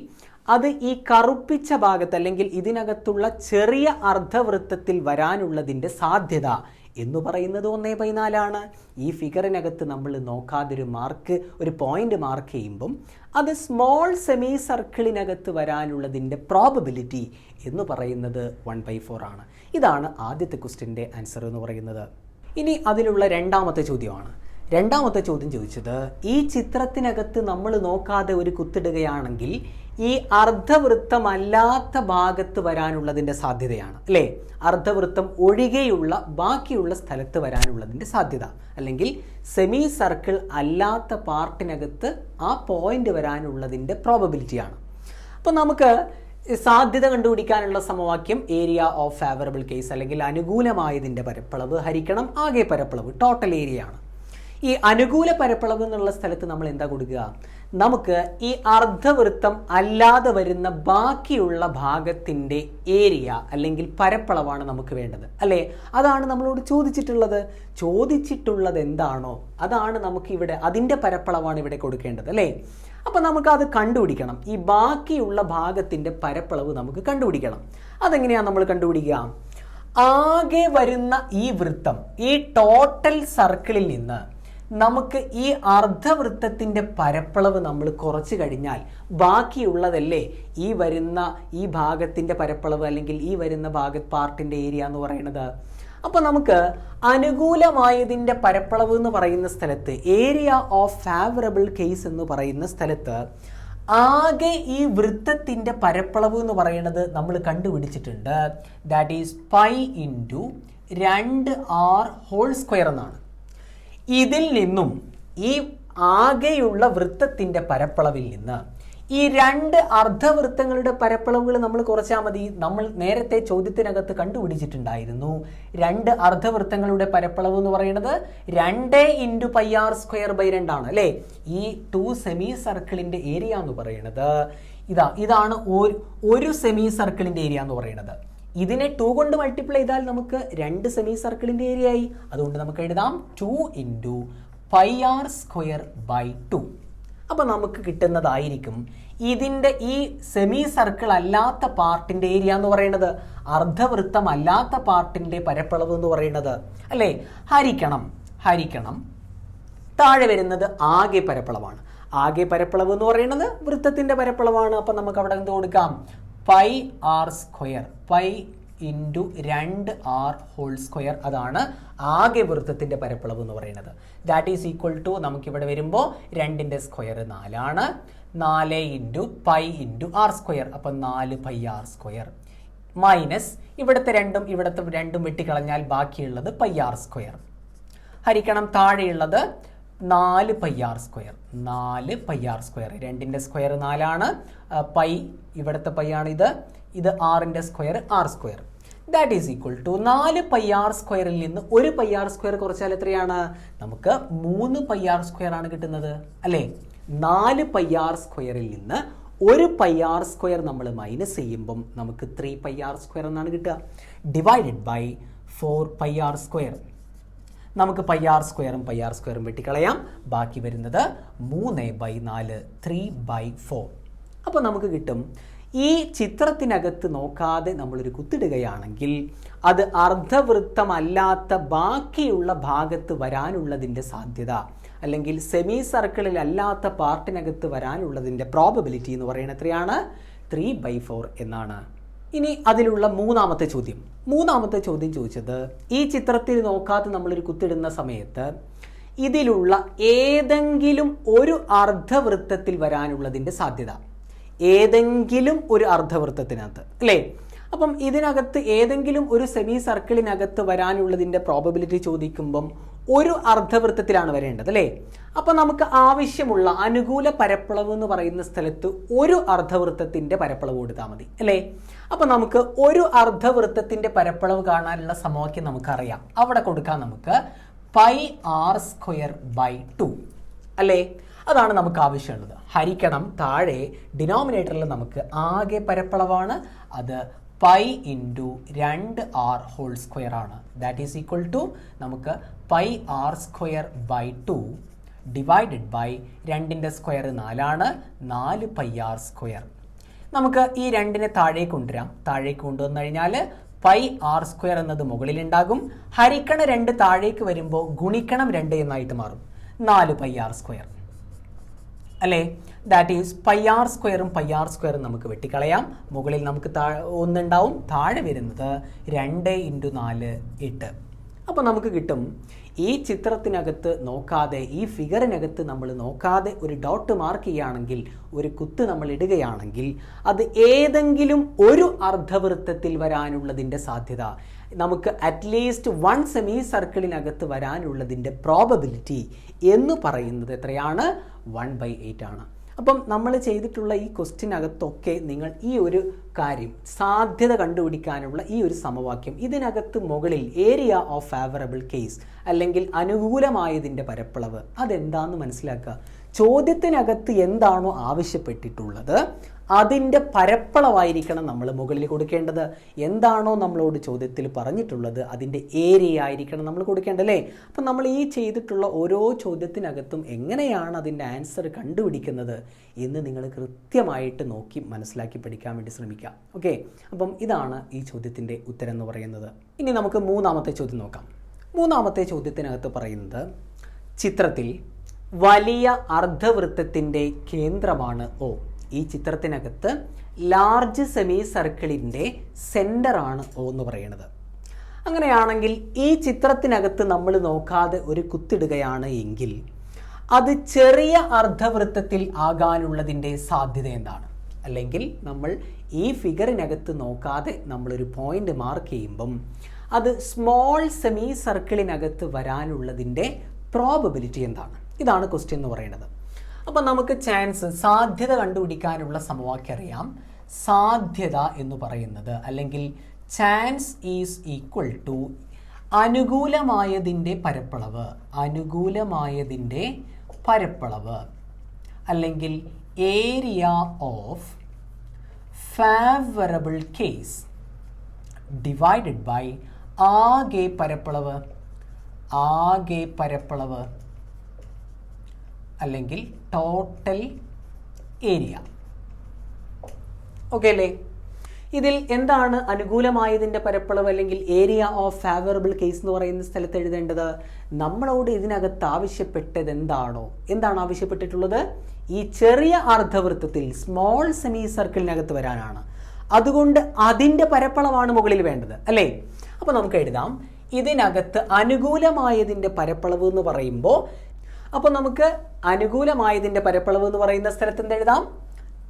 അത് ഈ കറുപ്പിച്ച ഭാഗത്ത് അല്ലെങ്കിൽ ഇതിനകത്തുള്ള ചെറിയ അർദ്ധവൃത്തത്തിൽ വരാനുള്ളതിൻ്റെ സാധ്യത എന്ന് പറയുന്നത് 1/4 ഈ ഫിഗറിനകത്ത് നമ്മൾ നോക്കാതെ ഒരു പോയിന്റ് മാർക്ക് ചെയ്യുമ്പം അത് സ്മോൾ സെമി സർക്കിളിനകത്ത് വരാനുള്ളതിൻ്റെ പ്രോബബിലിറ്റി എന്ന് പറയുന്നത് 1/4 ആണ്. ഇതാണ് ആദ്യത്തെ ക്വസ്റ്റ്യൻ്റെ ആൻസർ എന്ന് പറയുന്നത്. ഇനി അതിലുള്ള രണ്ടാമത്തെ ചോദ്യമാണ്. രണ്ടാമത്തെ ചോദ്യം ചോദിച്ചത്, ഈ ചിത്രത്തിനകത്ത് നമ്മൾ നോക്കാതെ ഒരു കുത്തിടുകയാണെങ്കിൽ ഈ അർദ്ധവൃത്തമല്ലാത്ത ഭാഗത്ത് വരാനുള്ളതിൻ്റെ സാധ്യതയാണ് അല്ലേ? അർദ്ധവൃത്തം ഒഴികെയുള്ള ബാക്കിയുള്ള സ്ഥലത്ത് വരാനുള്ളതിൻ്റെ സാധ്യത, അല്ലെങ്കിൽ സെമി സർക്കിൾ അല്ലാത്ത പാർട്ടിനകത്ത് ആ പോയിന്റ് വരാനുള്ളതിൻ്റെ പ്രോബബിലിറ്റിയാണ്. അപ്പോൾ നമുക്ക് സാധ്യത കണ്ടുപിടിക്കാനുള്ള സമവാക്യം ഏരിയ ഓഫ് ഫേവറബിൾ കേസ് അല്ലെങ്കിൽ അനുകൂലമായതിൻ്റെ പരപ്പളവ് ഹരിക്കണം ആകെ പരപ്പളവ്, ടോട്ടൽ ഏരിയ ആണ്. ഈ അനുകൂല പരപ്പളവ് എന്നുള്ള സ്ഥലത്ത് നമ്മൾ എന്താ കൊടുക്കുക? നമുക്ക് ഈ അർദ്ധവൃത്തം അല്ലാതെ വരുന്ന ബാക്കിയുള്ള ഭാഗത്തിൻ്റെ ഏരിയ അല്ലെങ്കിൽ പരപ്പളവാണ് നമുക്ക് വേണ്ടത് അല്ലേ? അതാണ് നമ്മളോട് ചോദിച്ചിട്ടുള്ളത് എന്താണോ അതാണ് നമുക്ക് ഇവിടെ, അതിൻ്റെ പരപ്പളവാണ് ഇവിടെ കൊടുക്കേണ്ടത് അല്ലേ? അപ്പോൾ നമുക്കത് കണ്ടുപിടിക്കണം. ഈ ബാക്കിയുള്ള ഭാഗത്തിൻ്റെ പരപ്പളവ് നമുക്ക് കണ്ടുപിടിക്കണം. അതെങ്ങനെയാണ് നമ്മൾ കണ്ടുപിടിക്കുക? ആകെ വരുന്ന ഈ വൃത്തം, ഈ ടോട്ടൽ സർക്കിളിൽ നിന്ന് നമുക്ക് ഈ അർദ്ധവൃത്തത്തിൻ്റെ പരപ്പളവ് നമ്മൾ കുറച്ച് കഴിഞ്ഞാൽ ബാക്കിയുള്ളതല്ലേ ഈ ഭാഗത്തിൻ്റെ പരപ്പളവ് അല്ലെങ്കിൽ ഈ വരുന്ന പാർട്ടിൻ്റെ ഏരിയ എന്ന് പറയുന്നത്. അപ്പോൾ നമുക്ക് അനുകൂലമായതിൻ്റെ പരപ്പളവ് എന്ന് പറയുന്ന സ്ഥലത്ത്, ഏരിയ ഓഫ് ഫേവറബിൾ കേസ് എന്ന് പറയുന്ന സ്ഥലത്ത് ആകെ ഈ വൃത്തത്തിൻ്റെ പരപ്പളവ് എന്ന് പറയുന്നത് നമ്മൾ കണ്ടുപിടിച്ചിട്ടുണ്ട്. That is pi into 2r² എന്നാണ്. ഇതിൽ നിന്നും ഈ ആകെയുള്ള വൃത്തത്തിൻ്റെ പരപ്പളവിൽ നിന്ന് ഈ 2 അർദ്ധവൃത്തങ്ങളുടെ പരപ്പളവുകൾ നമ്മൾ കുറച്ചാൽ മതി. നമ്മൾ നേരത്തെ ചോദ്യത്തിനകത്ത് കണ്ടുപിടിച്ചിട്ടുണ്ടായിരുന്നു 2 അർദ്ധവൃത്തങ്ങളുടെ പരപ്പളവ് എന്ന് പറയുന്നത് 2 × പൈ r²/2 ആണ് അല്ലേ? ഈ 2 സെമി സർക്കിളിൻ്റെ ഏരിയ എന്ന് പറയുന്നത് ഇതാണ് ഒരു സെമി സർക്കിളിൻ്റെ ഏരിയ എന്ന് പറയുന്നത്. ഇതിനെ 2 കൊണ്ട് മൾട്ടിപ്ലൈ ചെയ്താൽ നമുക്ക് 2 സെമി സർക്കിളിൻ്റെ ഏരിയ ആയി. അതുകൊണ്ട് നമുക്ക് എഴുതാം 2 × പൈ r²/2. അപ്പോൾ നമുക്ക് കിട്ടുന്നതായിരിക്കും ഇതിൻ്റെ ഈ സെമി സർക്കിൾ അല്ലാത്ത പാർട്ടിൻ്റെ ഏരിയ എന്ന് പറയുന്നത്, അർദ്ധവൃത്തം അല്ലാത്ത പാർട്ടിൻ്റെ പരപ്പളവ് എന്ന് പറയുന്നത് അല്ലേ? ഹരിക്കണം താഴെ വരുന്നത് ആകെ പരപ്പളവാണ്. ആകെ പരപ്പളവ് എന്ന് പറയുന്നത് വൃത്തത്തിൻ്റെ പരപ്പളവാണ്. അപ്പം നമുക്ക് അവിടെ എന്ത് കൊടുക്കാം? Pi r², pi into 2r² അതാണ് ആകെ വൃത്തത്തിൻ്റെ പരപ്പളവ് എന്ന് പറയുന്നത്. ദാറ്റ് ഈസ് ഈക്വൽ ടു, നമുക്കിവിടെ വരുമ്പോൾ 2ൻ്റെ square 4 4 into pi into r², അപ്പം 4π r² മൈനസ് ഇവിടുത്തെ രണ്ടും വെട്ടിക്കളഞ്ഞാൽ ബാക്കിയുള്ളത് പൈ r². ഹരിക്കണം താഴെയുള്ളത് 4π r². 4π r², 2ൻ്റെ സ്ക്വയർ 4 ആണ്. പൈ ഇവിടുത്തെ പൈ ആണ്, ഇത് r-ൻ്റെ square r². That is equal to 4 pi R സ്ക്വയറിൽ നിന്ന് 1 പൈ ആർ സ്ക്വയർ കുറച്ചാൽ എത്രയാണ്? നമുക്ക് 3 പൈ ആർ സ്ക്വയർ ആണ് കിട്ടുന്നത് അല്ലേ? 4 പൈ ആർ സ്ക്വയറിൽ നിന്ന് 1 പൈ ആർ സ്ക്വയർ നമ്മൾ മൈനസ് ചെയ്യുമ്പം നമുക്ക് 3 പൈ ആർ സ്ക്വയർ എന്നാണ് കിട്ടുക. Divided by 4 pi R square. നമുക്ക് പൈ ആർ സ്ക്വയറും വെട്ടിക്കളയാം. ബാക്കി വരുന്നത് 3/4 3/4. അപ്പോൾ നമുക്ക് കിട്ടും ഈ ചിത്രത്തിനകത്ത് നോക്കാതെ നമ്മളൊരു കുത്തിടുകയാണെങ്കിൽ അത് അർദ്ധവൃത്തമല്ലാത്ത ബാക്കിയുള്ള ഭാഗത്ത് വരാനുള്ളതിൻ്റെ സാധ്യത, അല്ലെങ്കിൽ സെമി സർക്കിളിൽ അല്ലാത്ത പാർട്ടിനകത്ത് വരാനുള്ളതിൻ്റെ പ്രോബബിലിറ്റി എന്ന് പറയുന്നത് എത്രയാണ്? 3/4 എന്നാണ്. ഇനി അതിലുള്ള മൂന്നാമത്തെ ചോദ്യം ചോദിച്ചത്, ഈ ചിത്രത്തിൽ നോക്കാതെ നമ്മളൊരു കുത്തിടുന്ന സമയത്ത് ഇതിലുള്ള ഏതെങ്കിലും ഒരു അർദ്ധവൃത്തത്തിൽ വരാനുള്ളതിൻ്റെ സാധ്യത, ഏതെങ്കിലും ഒരു അർദ്ധവൃത്തത്തിനകത്ത് അല്ലേ? അപ്പം ഇതിനകത്ത് ഏതെങ്കിലും ഒരു സെമി സർക്കിളിനകത്ത് വരാനുള്ളതിൻ്റെ പ്രോബബിലിറ്റി ചോദിക്കുമ്പം ഒരു അർദ്ധവൃത്തത്തിലാണ് വരേണ്ടത് അല്ലേ? അപ്പം നമുക്ക് ആവശ്യമുള്ള അനുകൂല പരപ്പളവ് എന്ന് പറയുന്ന സ്ഥലത്ത് ഒരു അർദ്ധവൃത്തത്തിൻ്റെ പരപ്പളവ് കൊടുത്താൽ മതി അല്ലേ? അപ്പം നമുക്ക് ഒരു അർദ്ധവൃത്തത്തിൻ്റെ പരപ്പളവ് കാണാനുള്ള സമവാക്യം നമുക്കറിയാം. അവിടെ കൊടുക്കാൻ നമുക്ക് പൈ ആർ സ്ക്വയർ ബൈ 2 അല്ലേ? അതാണ് നമുക്ക് ആവശ്യമുള്ളത്. ഹരിക്കണം താഴെ ഡിനോമിനേറ്ററിൽ നമുക്ക് ആകെ പരപ്പളവാണ്, അത് pi into 2r whole square ആണ്. ദാറ്റ് ഈസ് ഈക്വൽ ടു നമുക്ക് pi R square by 2 divided by 2ൻ്റെ സ്ക്വയർ 4 4 പൈ ആർ സ്ക്വയർ. നമുക്ക് ഈ 2നെ താഴേക്ക് കൊണ്ടുവരാം. താഴേക്ക് കൊണ്ടുവന്നു കഴിഞ്ഞാൽ പൈ ആർ സ്ക്വയർ എന്നത് മുകളിലുണ്ടാകും. ഹരിക്കണ 2 താഴേക്ക് വരുമ്പോൾ ഗുണിക്കണം 2 എന്നായിട്ട് മാറും. 4 പൈ ആർ സ്ക്വയർ അല്ലേ? ദാറ്റ് ഈസ് പൈ ആർ സ്ക്വയറും നമുക്ക് വെട്ടിക്കളയാം. മുകളിൽ നമുക്ക് ഒന്നുണ്ടാവും, താഴെ വരുന്നത് 2 × 4 8. അപ്പോൾ നമുക്ക് കിട്ടും ഈ ചിത്രത്തിനകത്ത് നോക്കാതെ, ഈ ഫിഗറിനകത്ത് നമ്മൾ നോക്കാതെ ഒരു ഡോട്ട് മാർക്ക് ചെയ്യുകയാണെങ്കിൽ, ഒരു കുത്ത് നമ്മൾ ഇടുകയാണെങ്കിൽ അത് ഏതെങ്കിലും ഒരു അർദ്ധവൃത്തത്തിൽ വരാനുള്ളതിൻ്റെ സാധ്യത, നമുക്ക് അറ്റ്ലീസ്റ്റ് 1 സെമി സർക്കിളിനകത്ത് വരാനുള്ളതിൻ്റെ പ്രോബബിലിറ്റി എന്ന് പറയുന്നത് എത്രയാണ്? 1/8 ആണ്. അപ്പം നമ്മൾ ചെയ്തിട്ടുള്ള ഈ ക്വസ്റ്റ്യനകത്തൊക്കെ നിങ്ങൾ ഈ ഒരു കാര്യം, സാധ്യത കണ്ടുപിടിക്കാനുള്ള ഈ ഒരു സമവാക്യം, ഇതിനകത്ത് മുകളിൽ ഏരിയ ഓഫ് ഫേവറബിൾ കേസ് അല്ലെങ്കിൽ അനുകൂലമായതിൻ്റെ പരപ്പളവ് അതെന്താണെന്ന് മനസ്സിലാക്കുക. ചോദ്യത്തിനകത്ത് എന്താണോ ആവശ്യപ്പെട്ടിട്ടുള്ളത് അതിൻ്റെ പരപ്പളവായിരിക്കണം നമ്മൾ മുകളിൽ കൊടുക്കേണ്ടത്. എന്താണോ നമ്മളോട് ചോദ്യത്തിൽ പറഞ്ഞിട്ടുള്ളത് അതിൻ്റെ ഏരിയ ആയിരിക്കണം നമ്മൾ കൊടുക്കേണ്ടല്ലേ? അപ്പം നമ്മൾ ഈ ചെയ്തിട്ടുള്ള ഓരോ ചോദ്യത്തിനകത്തും എങ്ങനെയാണ് അതിൻ്റെ ആൻസർ കണ്ടുപിടിക്കുന്നത് എന്ന് നിങ്ങൾ കൃത്യമായിട്ട് നോക്കി മനസ്സിലാക്കി പഠിക്കാൻ വേണ്ടി ശ്രമിക്കുക. ഓക്കെ, അപ്പം ഇതാണ് ഈ ചോദ്യത്തിൻ്റെ ഉത്തരം എന്ന് പറയുന്നത്. ഇനി നമുക്ക് മൂന്നാമത്തെ ചോദ്യം നോക്കാം. മൂന്നാമത്തെ ചോദ്യത്തിനകത്ത് പറയുന്നത്, ചിത്രത്തിൽ വലിയ അർദ്ധവൃത്തത്തിൻ്റെ കേന്ദ്രമാണ് O. ഈ ചിത്രത്തിനകത്ത് ലാർജ് സെമി സർക്കിളിൻ്റെ സെൻറ്ററാണ് O എന്ന് പറയുന്നത്. അങ്ങനെയാണെങ്കിൽ ഈ ചിത്രത്തിനകത്ത് നമ്മൾ നോക്കാതെ ഒരു കുത്തിടുകയാണ് എങ്കിൽ അത് ചെറിയ അർദ്ധവൃത്തത്തിൽ ആകാനുള്ളതിൻ്റെ സാധ്യത എന്താണ്? അല്ലെങ്കിൽ നമ്മൾ ഈ ഫിഗറിനകത്ത് നോക്കാതെ നമ്മളൊരു പോയിന്റ് മാർക്ക് ചെയ്യുമ്പം അത് സ്മോൾ സെമി സർക്കിളിനകത്ത് വരാനുള്ളതിൻ്റെ പ്രോബബിലിറ്റി എന്താണ്? ഇതാണ് ക്വസ്റ്റ്യൻ എന്ന് പറയുന്നത്. അപ്പം നമുക്ക് സാധ്യത കണ്ടുപിടിക്കാനുള്ള സമവാക്യം അറിയാം. സാധ്യത എന്ന് പറയുന്നത്, അല്ലെങ്കിൽ ചാൻസ് ഈസ് ഈക്വൽ ടു അനുകൂലമായതിൻ്റെ പരപ്പളവ് അല്ലെങ്കിൽ area of favourable case divided by ആകെ പരപ്പളവ് അല്ലെങ്കിൽ ടോട്ടൽ ഏരിയ. ഓക്കെ അല്ലേ? ഇതിൽ എന്താണ് അനുകൂലമായതിൻ്റെ പരപ്പളവ് അല്ലെങ്കിൽ ഏരിയ ഓഫ് ഫേവറബിൾ കേസ് എന്ന് പറയുന്ന സ്ഥലത്ത് എഴുതേണ്ടത്? നമ്മളോട് ഇതിനകത്ത് ആവശ്യപ്പെട്ടത് എന്താണ് ആവശ്യപ്പെട്ടിട്ടുള്ളത്? ഈ ചെറിയ അർദ്ധവൃത്തത്തിൽ സ്മോൾ സെമി സർക്കിളിനകത്ത് വരാനാണ്. അതുകൊണ്ട് അതിൻ്റെ പരപ്പളവാണ് മുകളിൽ വേണ്ടത് അല്ലേ? അപ്പോൾ നമുക്ക് എഴുതാം, ഇതിനകത്ത് അനുകൂലമായതിൻ്റെ പരപ്പളവ് എന്ന് പറയുമ്പോൾ, അപ്പോൾ നമുക്ക് അനുകൂലമായതിൻ്റെ പരപ്പളവ് എന്ന് പറയുന്ന സ്ഥലത്ത് എന്തെഴുതാം?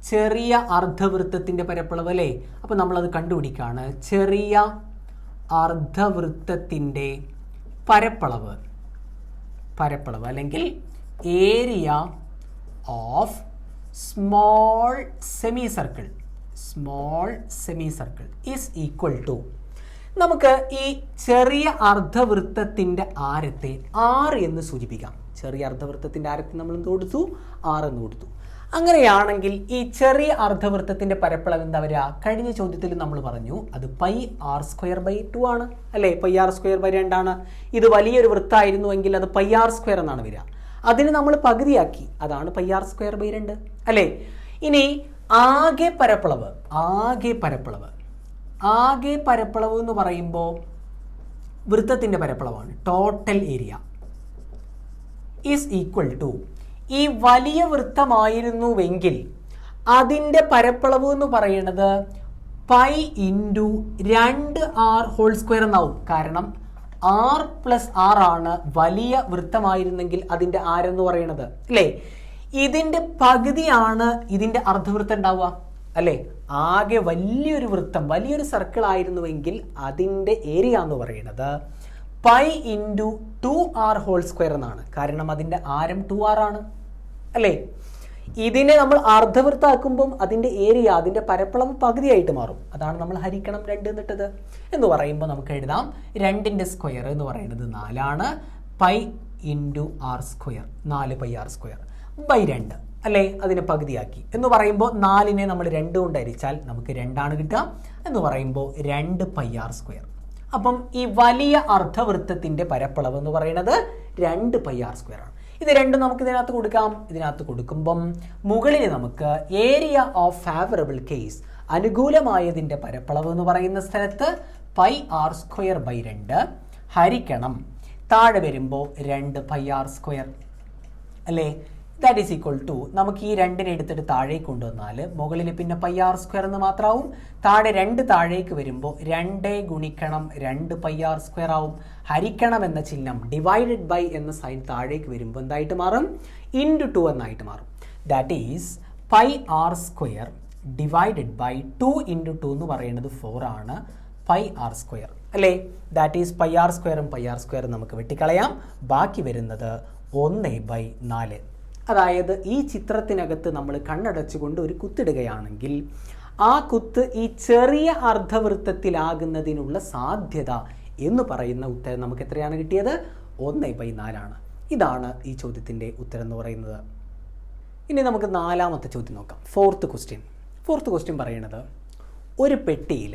ചെറിയ അർദ്ധവൃത്തത്തിൻ്റെ പരപ്പളവ് അല്ലേ? അപ്പോൾ നമ്മളത് കണ്ടുപിടിക്കുകയാണ്. ചെറിയ അർദ്ധവൃത്തത്തിൻ്റെ പരപ്പളവ് അല്ലെങ്കിൽ area of small semi circle is equal to, നമുക്ക് ഈ ചെറിയ അർദ്ധവൃത്തത്തിൻ്റെ ആരത്തെ R എന്ന് സൂചിപ്പിക്കാം. ചെറിയ അർദ്ധവൃത്തത്തിൻ്റെ ആരത്തെ നമ്മൾ എന്ത് കൊടുത്തു? R എന്ന് കൊടുത്തു. അങ്ങനെയാണെങ്കിൽ ഈ ചെറിയ അർദ്ധവൃത്തത്തിൻ്റെ പരപ്പളവ് എന്താ വരിക? കഴിഞ്ഞ ചോദ്യത്തിൽ നമ്മൾ പറഞ്ഞു അത് πr²/2 ആണ് അല്ലേ? πr²/2 ആണ്. ഇത് വലിയൊരു വൃത്തമായിരുന്നുവെങ്കിൽ അത് πr² എന്നാണ് വരിക. അതിന് നമ്മൾ പകുതിയാക്കി, അതാണ് πr²/2 അല്ലേ? ഇനി ആകെ പരപ്പളവ് എന്ന് പറയുമ്പോൾ വൃത്തത്തിൻ്റെ പരപ്പളവാണ്. Total area is equal to, ഈ വലിയ വൃത്തമായിരുന്നുവെങ്കിൽ അതിൻ്റെ പരപ്പളവ് എന്ന് പറയുന്നത് π × 2r² എന്നാവും. കാരണം r+r ആണ് വലിയ വൃത്തമായിരുന്നെങ്കിൽ അതിൻ്റെ ആരെന്ന് പറയുന്നത് അല്ലേ? ഇതിൻ്റെ പകുതിയാണ് ഇതിൻ്റെ അർദ്ധവൃത്തം ഉണ്ടാവുക അല്ലേ? ആകെ വലിയൊരു വൃത്തം, വലിയൊരു സർക്കിൾ ആയിരുന്നുവെങ്കിൽ അതിൻ്റെ ഏരിയ എന്ന് പറയുന്നത് π × 2r² എന്നാണ്. കാരണം അതിൻ്റെ ആരം 2r ആണ് അല്ലേ? ഇതിനെ നമ്മൾ അർദ്ധവൃത്താക്കുമ്പം അതിൻ്റെ ഏരിയ, അതിൻ്റെ പരപ്പളവ് പകുതിയായിട്ട് മാറും. അതാണ് നമ്മൾ ഹരിക്കണം 2 എന്നിട്ടത് എന്ന് പറയുമ്പോൾ നമുക്ക് എഴുതാം 2ൻ്റെ സ്ക്വയർ എന്ന് പറയുന്നത് 4 ആണ്. π × r² 4πr²/2 അല്ലേ? അതിനെ പകുതിയാക്കി എന്ന് പറയുമ്പോൾ 4നെ നമ്മൾ 2 കൊണ്ട് ഹരിച്ചാൽ നമുക്ക് 2 ആണ് കിട്ടുക എന്ന് പറയുമ്പോൾ 2πr². അപ്പം ഈ വലിയ അർദ്ധവൃത്തത്തിൻ്റെ പരപ്പളവ് എന്ന് പറയുന്നത് 2πr² ആണ്. ഇത് രണ്ടും നമുക്ക് ഇതിനകത്ത് കൊടുക്കാം. ഇതിനകത്ത് കൊടുക്കുമ്പം മുകളിൽ നമുക്ക് ഏരിയ ഓഫ് ഫേവറബിൾ കേസ്, അനുകൂലമായതിൻ്റെ പരപ്പളവ് എന്ന് പറയുന്ന സ്ഥലത്ത് πr²/2 ഹരിക്കണം താഴെ വരുമ്പോൾ 2πr² അല്ലേ? ദാറ്റ് ഈസ് ഈക്വൽ ടു, നമുക്ക് ഈ 2നെ എടുത്തിട്ട് താഴേക്ക് കൊണ്ടുവന്നാൽ മുകളിൽ പിന്നെ πr² എന്ന് മാത്രമാവും. താഴെ 2 താഴേക്ക് വരുമ്പോൾ 2 × 2πr² ആവും. ഹരിക്കണം എന്ന ചിഹ്നം ഡിവൈഡഡ് ബൈ എന്ന സൈൻ താഴേക്ക് വരുമ്പോൾ എന്തായിട്ട് മാറും? × 2 എന്നായിട്ട് മാറും. That is πr² divided by 2 × 2 എന്ന് പറയുന്നത് 4 ആണ്. πr² അല്ലേ? ദാറ്റ് ഈസ് πr² πr² നമുക്ക് വെട്ടിക്കളയാം. ബാക്കി വരുന്നത് 1/4. അതായത് ഈ ചിത്രത്തിനകത്ത് നമ്മൾ കണ്ണടച്ചുകൊണ്ട് ഒരു കുത്തിടുകയാണെങ്കിൽ ആ കുത്ത് ഈ ചെറിയ അർദ്ധവൃത്തത്തിലാകുന്നതിനുള്ള സാധ്യത എന്ന് പറയുന്ന ഉത്തരം നമുക്ക് എത്രയാണ് കിട്ടിയത്? 1/4 ആണ്. ഇതാണ് ഈ ചോദ്യത്തിൻ്റെ ഉത്തരം എന്ന് പറയുന്നത്. ഇനി നമുക്ക് 4ാമത്തെ ചോദ്യം നോക്കാം. ഫോർത്ത് ക്വസ്റ്റ്യൻ പറയുന്നത്, ഒരു പെട്ടിയിൽ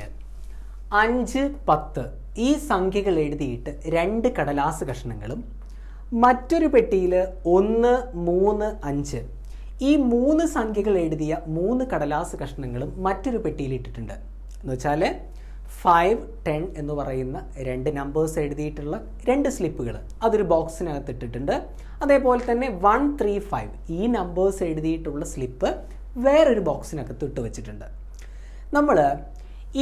5, 10 ഈ സംഖ്യകൾ എഴുതിയിട്ട് 2 കടലാസ് കഷ്ണങ്ങളും മറ്റൊരു പെട്ടിയിൽ 1, 3, 5 ഈ 3 സംഖ്യകൾ എഴുതിയ 3 കടലാസ് കഷ്ണങ്ങളും മറ്റൊരു പെട്ടിയിൽ ഇട്ടിട്ടുണ്ട്. എന്ന് വെച്ചാൽ 5, 10 എന്ന് പറയുന്ന 2 നമ്പേഴ്സ് എഴുതിയിട്ടുള്ള 2 സ്ലിപ്പുകൾ അതൊരു ബോക്സിനകത്ത് ഇട്ടിട്ടുണ്ട്. അതേപോലെ തന്നെ 1, 3, 5 ഈ നമ്പേഴ്സ് എഴുതിയിട്ടുള്ള സ്ലിപ്പ് വേറൊരു ബോക്സിനകത്ത് ഇട്ട് വെച്ചിട്ടുണ്ട്. നമ്മൾ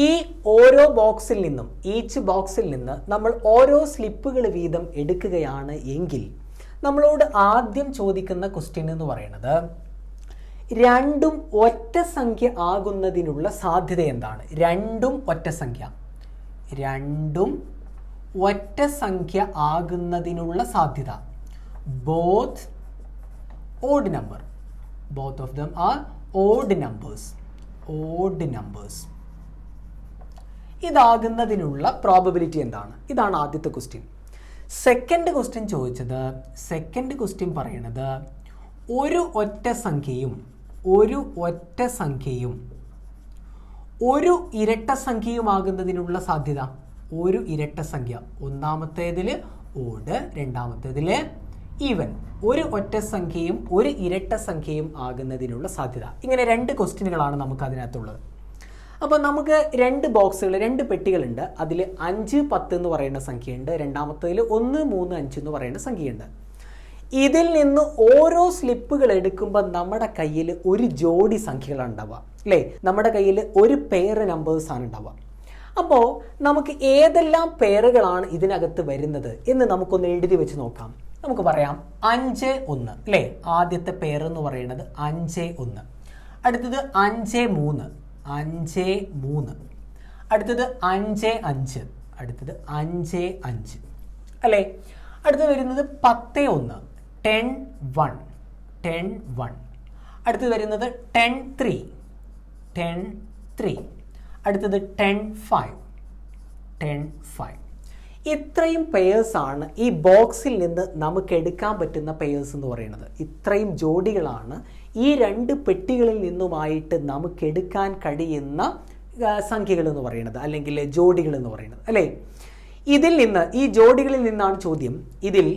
ഈ ഓരോ ബോക്സിൽ നിന്നും, ഈച്ച് ബോക്സിൽ നിന്ന് നമ്മൾ ഓരോ സ്ലിപ്പുകൾ വീതം എടുക്കുകയാണ് എങ്കിൽ നമ്മളോട് ആദ്യം ചോദിക്കുന്ന ക്വസ്റ്റ്യൻ എന്ന് പറയുന്നത്, രണ്ടും ഒറ്റ സംഖ്യ ആകുന്നതിനുള്ള സാധ്യത എന്താണ്? രണ്ടും ഒറ്റ സംഖ്യ ആകുന്നതിനുള്ള സാധ്യത. Both odd number, both of them are odd numbers. ഇതാകുന്നതിനുള്ള പ്രോബബിലിറ്റി എന്താണ്? ഇതാണ് ആദ്യത്തെ ക്വസ്റ്റ്യൻ. സെക്കൻഡ് ക്വസ്റ്റ്യൻ പറയുന്നത്, ഒരു ഒറ്റ സംഖ്യയും ഒരു ഇരട്ട സംഖ്യയുമാകുന്നതിനുള്ള സാധ്യത. ഒരു ഇരട്ട സംഖ്യ, ഒന്നാമത്തേതിൽ ഓഡ്, രണ്ടാമത്തേതിൽ ഈവൻ. ഒരു ഒറ്റ സംഖ്യയും ഒരു ഇരട്ട സംഖ്യയും ആകുന്നതിനുള്ള സാധ്യത. ഇങ്ങനെ 2 ക്വസ്റ്റ്യനുകളാണ് നമുക്ക് അതിനകത്തുള്ളത്. അപ്പോൾ നമുക്ക് 2 ബോക്സുകൾ, 2 പെട്ടികളുണ്ട്. അതിൽ 5, 10 എന്ന് പറയുന്ന സംഖ്യയുണ്ട്. രണ്ടാമത്തേതിൽ 1, 3, 5 എന്ന് പറയുന്ന സംഖ്യയുണ്ട്. ഇതിൽ നിന്ന് ഓരോ സ്ലിപ്പുകൾ എടുക്കുമ്പോൾ നമ്മുടെ കയ്യിൽ ഒരു ജോഡി സംഖ്യകളാണ് ഉണ്ടാവുക അല്ലേ? നമ്മുടെ കയ്യിൽ ഒരു പെയർ നമ്പേഴ്സാണ് ഉണ്ടാവുക. അപ്പോൾ നമുക്ക് ഏതെല്ലാം പെയറുകളാണ് ഇതിനകത്ത് വരുന്നത് എന്ന് നമുക്കൊന്ന് എഴുതി വെച്ച് നോക്കാം. നമുക്ക് പറയാം 5, 1 അല്ലേ? ആദ്യത്തെ പെയർ എന്ന് പറയുന്നത് 5, 1. അടുത്തത് 5, 3, 5, 3. അടുത്തത് 5, 5. അടുത്തത് 5, 5 അല്ലേ? അടുത്തത് വരുന്നത് 10, 1, 10, 1, 10, 1. അടുത്തത് വരുന്നത് 10, 3, 10, 3. അടുത്തത് 10, 5, 10, 5. ഇത്രയും പെയേഴ്സാണ് ഈ ബോക്സിൽ നിന്ന് നമുക്ക് എടുക്കാൻ പറ്റുന്ന പെയേഴ്സ് എന്ന് പറയുന്നത്. ഇത്രയും ജോഡികളാണ് ഈ രണ്ട് പെട്ടികളിൽ നിന്നുമായിട്ട് നമുക്ക് എടുക്കാൻ കഴിയുന്ന സംഖ്യകൾ എന്ന് പറയുന്നത്, അല്ലെങ്കിൽ ജോഡികൾ എന്ന് പറയുന്നത്, അല്ലേ? ഇതിൽ നിന്ന്, ഈ ജോഡികളിൽ നിന്നാണ് ചോദ്യം. ഇതിൽ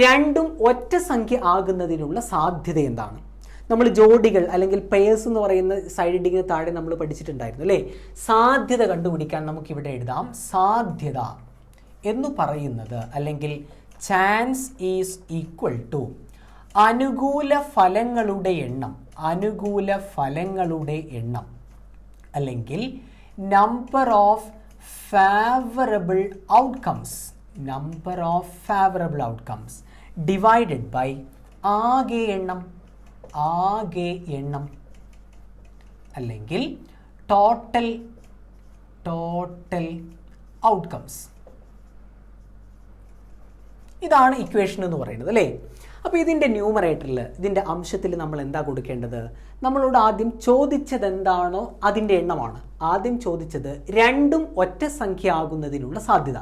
രണ്ടും ഒറ്റ സംഖ്യ ആകുന്നതിനുള്ള സാധ്യത എന്താണ്? നമ്മൾ ജോഡികൾ അല്ലെങ്കിൽ പെയേഴ്സ് എന്ന് പറയുന്ന സൈഡ് ഹെഡിങ്ങിന് താഴെ നമ്മൾ പഠിച്ചിട്ടുണ്ടായിരുന്നു, അല്ലേ? സാധ്യത കണ്ടുപിടിക്കാൻ നമുക്കിവിടെ എഴുതാം. സാധ്യത എന്ന് പറയുന്നത്, അല്ലെങ്കിൽ ചാൻസ് ഈസ് ഈക്വൽ ടു അനുകൂല ഫലങ്ങളുടെ എണ്ണം, അനുകൂല ഫലങ്ങളുടെ എണ്ണം, അല്ലെങ്കിൽ number of favourable outcomes, number of favourable outcomes divided by ആകെ എണ്ണം, ആകെ എണ്ണം, അല്ലെങ്കിൽ ടോട്ടൽ ഔട്ട്കംസ്. ഇതാണ് ഇക്വേഷൻ എന്ന് പറയുന്നത്, അല്ലേ? അപ്പോൾ ഇതിൻ്റെ ന്യൂമറേറ്ററിൽ, ഇതിൻ്റെ അംശത്തിൽ നമ്മൾ എന്താ കൊടുക്കേണ്ടത്? നമ്മളോട് ആദ്യം ചോദിച്ചത് എന്താണോ അതിൻ്റെ എണ്ണമാണ്. ആദ്യം ചോദിച്ചത് രണ്ടും ഒറ്റ സംഖ്യ ആകുന്നതിനുള്ള സാധ്യത.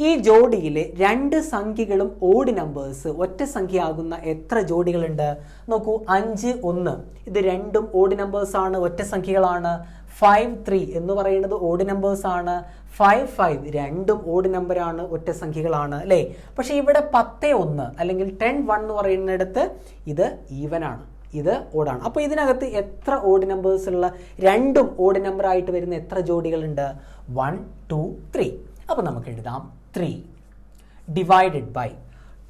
ഈ ജോഡിയിലെ രണ്ട് സംഖ്യകളും ഓഡ് നമ്പേഴ്സ് ഒറ്റ സംഖ്യ ആകുന്ന എത്ര ജോഡികളുണ്ട്? നോക്കൂ, 5, 1 ഇത് രണ്ടും ഓഡ് നമ്പേഴ്സാണ്, ഒറ്റ സംഖ്യകളാണ്. 5, 3 എന്ന് പറയുന്നത് ഓഡ് നമ്പേഴ്സാണ്. 5, 5 രണ്ടും ഓഡ് നമ്പറാണ്, ഒറ്റ സംഖ്യകളാണ്, അല്ലേ? പക്ഷേ ഇവിടെ 10, 1 അല്ലെങ്കിൽ 10, 1 എന്ന് പറയുന്നിടത്ത് ഇത് ഈവനാണ്, ഇത് ഓടാണ്. അപ്പോൾ ഇതിനകത്ത് എത്ര ഓഡ് നമ്പേഴ്സ് ഉള്ള, രണ്ടും ഓഡ് നമ്പർ ആയിട്ട് വരുന്ന എത്ര ജോഡികളുണ്ട്? 1, 2, 3. അപ്പോൾ നമുക്ക് എഴുതാം 3 ഡിവൈഡഡ് ബൈ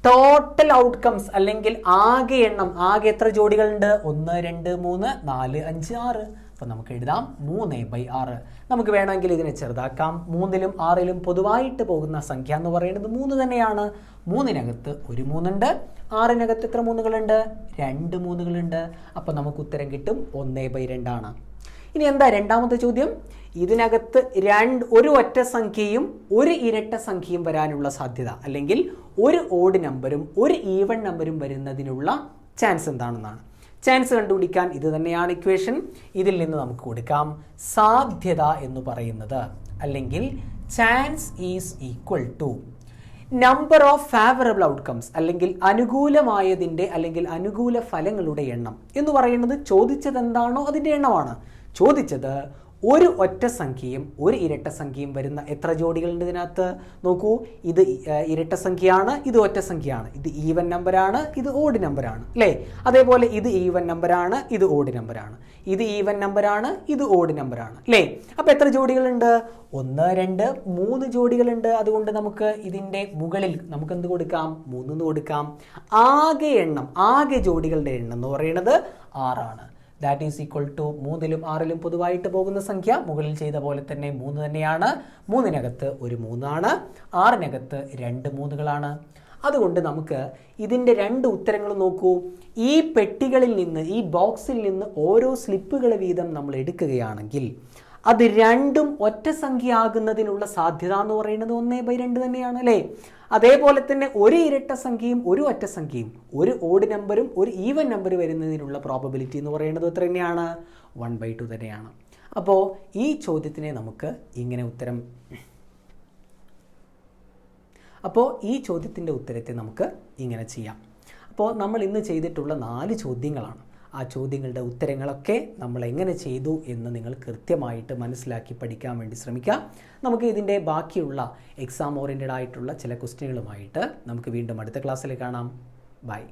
ടോട്ടൽ ഔട്ട്കംസ്, അല്ലെങ്കിൽ ആകെ എണ്ണം. ആകെ എത്ര ജോഡികളുണ്ട്? 1, 2, 3, 4, 5, 6. അപ്പോൾ നമുക്ക് എഴുതാം 3/6. നമുക്ക് വേണമെങ്കിൽ ഇതിനെ ചെറുതാക്കാം. 3ലും 6ലും പൊതുവായിട്ട് പോകുന്ന സംഖ്യ എന്ന് പറയുന്നത് 3 തന്നെയാണ്. 3നകത്ത് ഒരു 3 ഉണ്ട്, 6നകത്ത് എത്ര 3കളുണ്ട്? 2 3കളുണ്ട്. അപ്പോൾ നമുക്ക് ഉത്തരം കിട്ടും 1/2 ആണ്. ഇനി എന്താ രണ്ടാമത്തെ ചോദ്യം? ഇതിനകത്ത് ഒരു ഒറ്റ സംഖ്യയും ഒരു ഇരട്ട സംഖ്യയും വരാനുള്ള സാധ്യത, അല്ലെങ്കിൽ ഒരു ഓഡ് നമ്പറും ഒരു ഈവൻ നമ്പറും വരുന്നതിനുള്ള ചാൻസ് എന്താണെന്നാണ്. ചാൻസ് കണ്ടുപിടിക്കാൻ ഇത് തന്നെയാണ് ഇക്വേഷൻ. ഇതിൽ നിന്ന് നമുക്ക് കൊടുക്കാം സാധ്യത എന്ന് പറയുന്നത്, അല്ലെങ്കിൽ chance is equal to number of favourable outcomes, അല്ലെങ്കിൽ അനുകൂലമായതിൻ്റെ അല്ലെങ്കിൽ അനുകൂല ഫലങ്ങളുടെ എണ്ണം എന്ന് പറയുന്നത് ചോദിച്ചത് എന്താണോ അതിൻ്റെ എണ്ണമാണ്. ചോദിച്ചത് ഒരു ഒറ്റ സംഖ്യയും ഒരു ഇരട്ട സംഖ്യയും വരുന്ന എത്ര ജോഡികളുണ്ട് ഇതിനകത്ത്? നോക്കൂ, ഇത് ഇരട്ട സംഖ്യയാണ്, ഇത് ഒറ്റ സംഖ്യയാണ്. ഇത് ഈവൻ നമ്പറാണ്, ഇത് ഓഡ് നമ്പറാണ്, അല്ലേ? അതേപോലെ ഇത് ഈവൻ നമ്പറാണ്, ഇത് ഓഡ് നമ്പറാണ്. ഇത് ഈവൻ നമ്പറാണ്, ഇത് ഓഡ് നമ്പറാണ്, അല്ലേ? അപ്പോൾ എത്ര ജോഡികളുണ്ട്? 1, 2, 3 ജോഡികളുണ്ട്. അതുകൊണ്ട് നമുക്ക് ഇതിൻ്റെ മുകളിൽ നമുക്ക് എന്ത് കൊടുക്കാം? 3 എന്ന് കൊടുക്കാം. ആകെ എണ്ണം, ആകെ ജോഡികളുടെ എണ്ണം എന്ന് പറയുന്നത് 6 ആണ്. ദാറ്റ് ഈസ് ഈക്വൽ ടു 3ലും 6ലും പൊതുവായിട്ട് പോകുന്ന സംഖ്യ മുകളിൽ ചെയ്ത പോലെ തന്നെ 3 തന്നെയാണ്. 3നകത്ത് ഒരു 3 ആണ്, 6നകത്ത് 2 3കളാണ്. അതുകൊണ്ട് നമുക്ക് ഇതിൻ്റെ രണ്ട് ഉത്തരങ്ങൾ നോക്കൂ. ഈ പെട്ടികളിൽ നിന്ന്, ഈ ബോക്സിൽ നിന്ന് ഓരോ സ്ലിപ്പുകൾ വീതം നമ്മൾ എടുക്കുകയാണെങ്കിൽ അത് രണ്ടും ഒറ്റ സംഖ്യ ആകുന്നതിനുള്ള സാധ്യത എന്ന് പറയുന്നത് 1/2 തന്നെയാണ്, അല്ലേ? അതേപോലെ തന്നെ ഒരു ഇരട്ട സംഖ്യയും ഒരു ഒറ്റ സംഖ്യയും ഒരു ഓഡ് നമ്പറും ഒരു ഈവൻ നമ്പർ വരുന്നതിനുള്ള പ്രോബബിലിറ്റി എന്ന് പറയുന്നത് എത്ര തന്നെയാണ്? 1/2 തന്നെയാണ്. അപ്പോൾ ഈ ചോദ്യത്തിനെ നമുക്ക് ഇങ്ങനെ ഈ ചോദ്യത്തിൻ്റെ ഉത്തരത്തെ നമുക്ക് ഇങ്ങനെ ചെയ്യാം. അപ്പോൾ നമ്മൾ ഇന്ന് ചെയ്തിട്ടുള്ള 4 ചോദ്യങ്ങളാണ്. ആ ചോദ്യങ്ങളുടെ ഉത്തരങ്ങളൊക്കെ നമ്മൾ എങ്ങനെ ചെയ്തു എന്ന് നിങ്ങൾ കൃത്യമായിട്ട് മനസ്സിലാക്കി പഠിക്കാൻ വേണ്ടി ശ്രമിക്കുക. നമുക്ക് ഇതിൻ്റെ ബാക്കിയുള്ള എക്സാം ഓറിയൻറ്റഡ് ആയിട്ടുള്ള ചില ക്വസ്റ്റ്യനുകളുമായിട്ട് നമുക്ക് വീണ്ടും അടുത്ത ക്ലാസ്സിൽ കാണാം. ബൈ.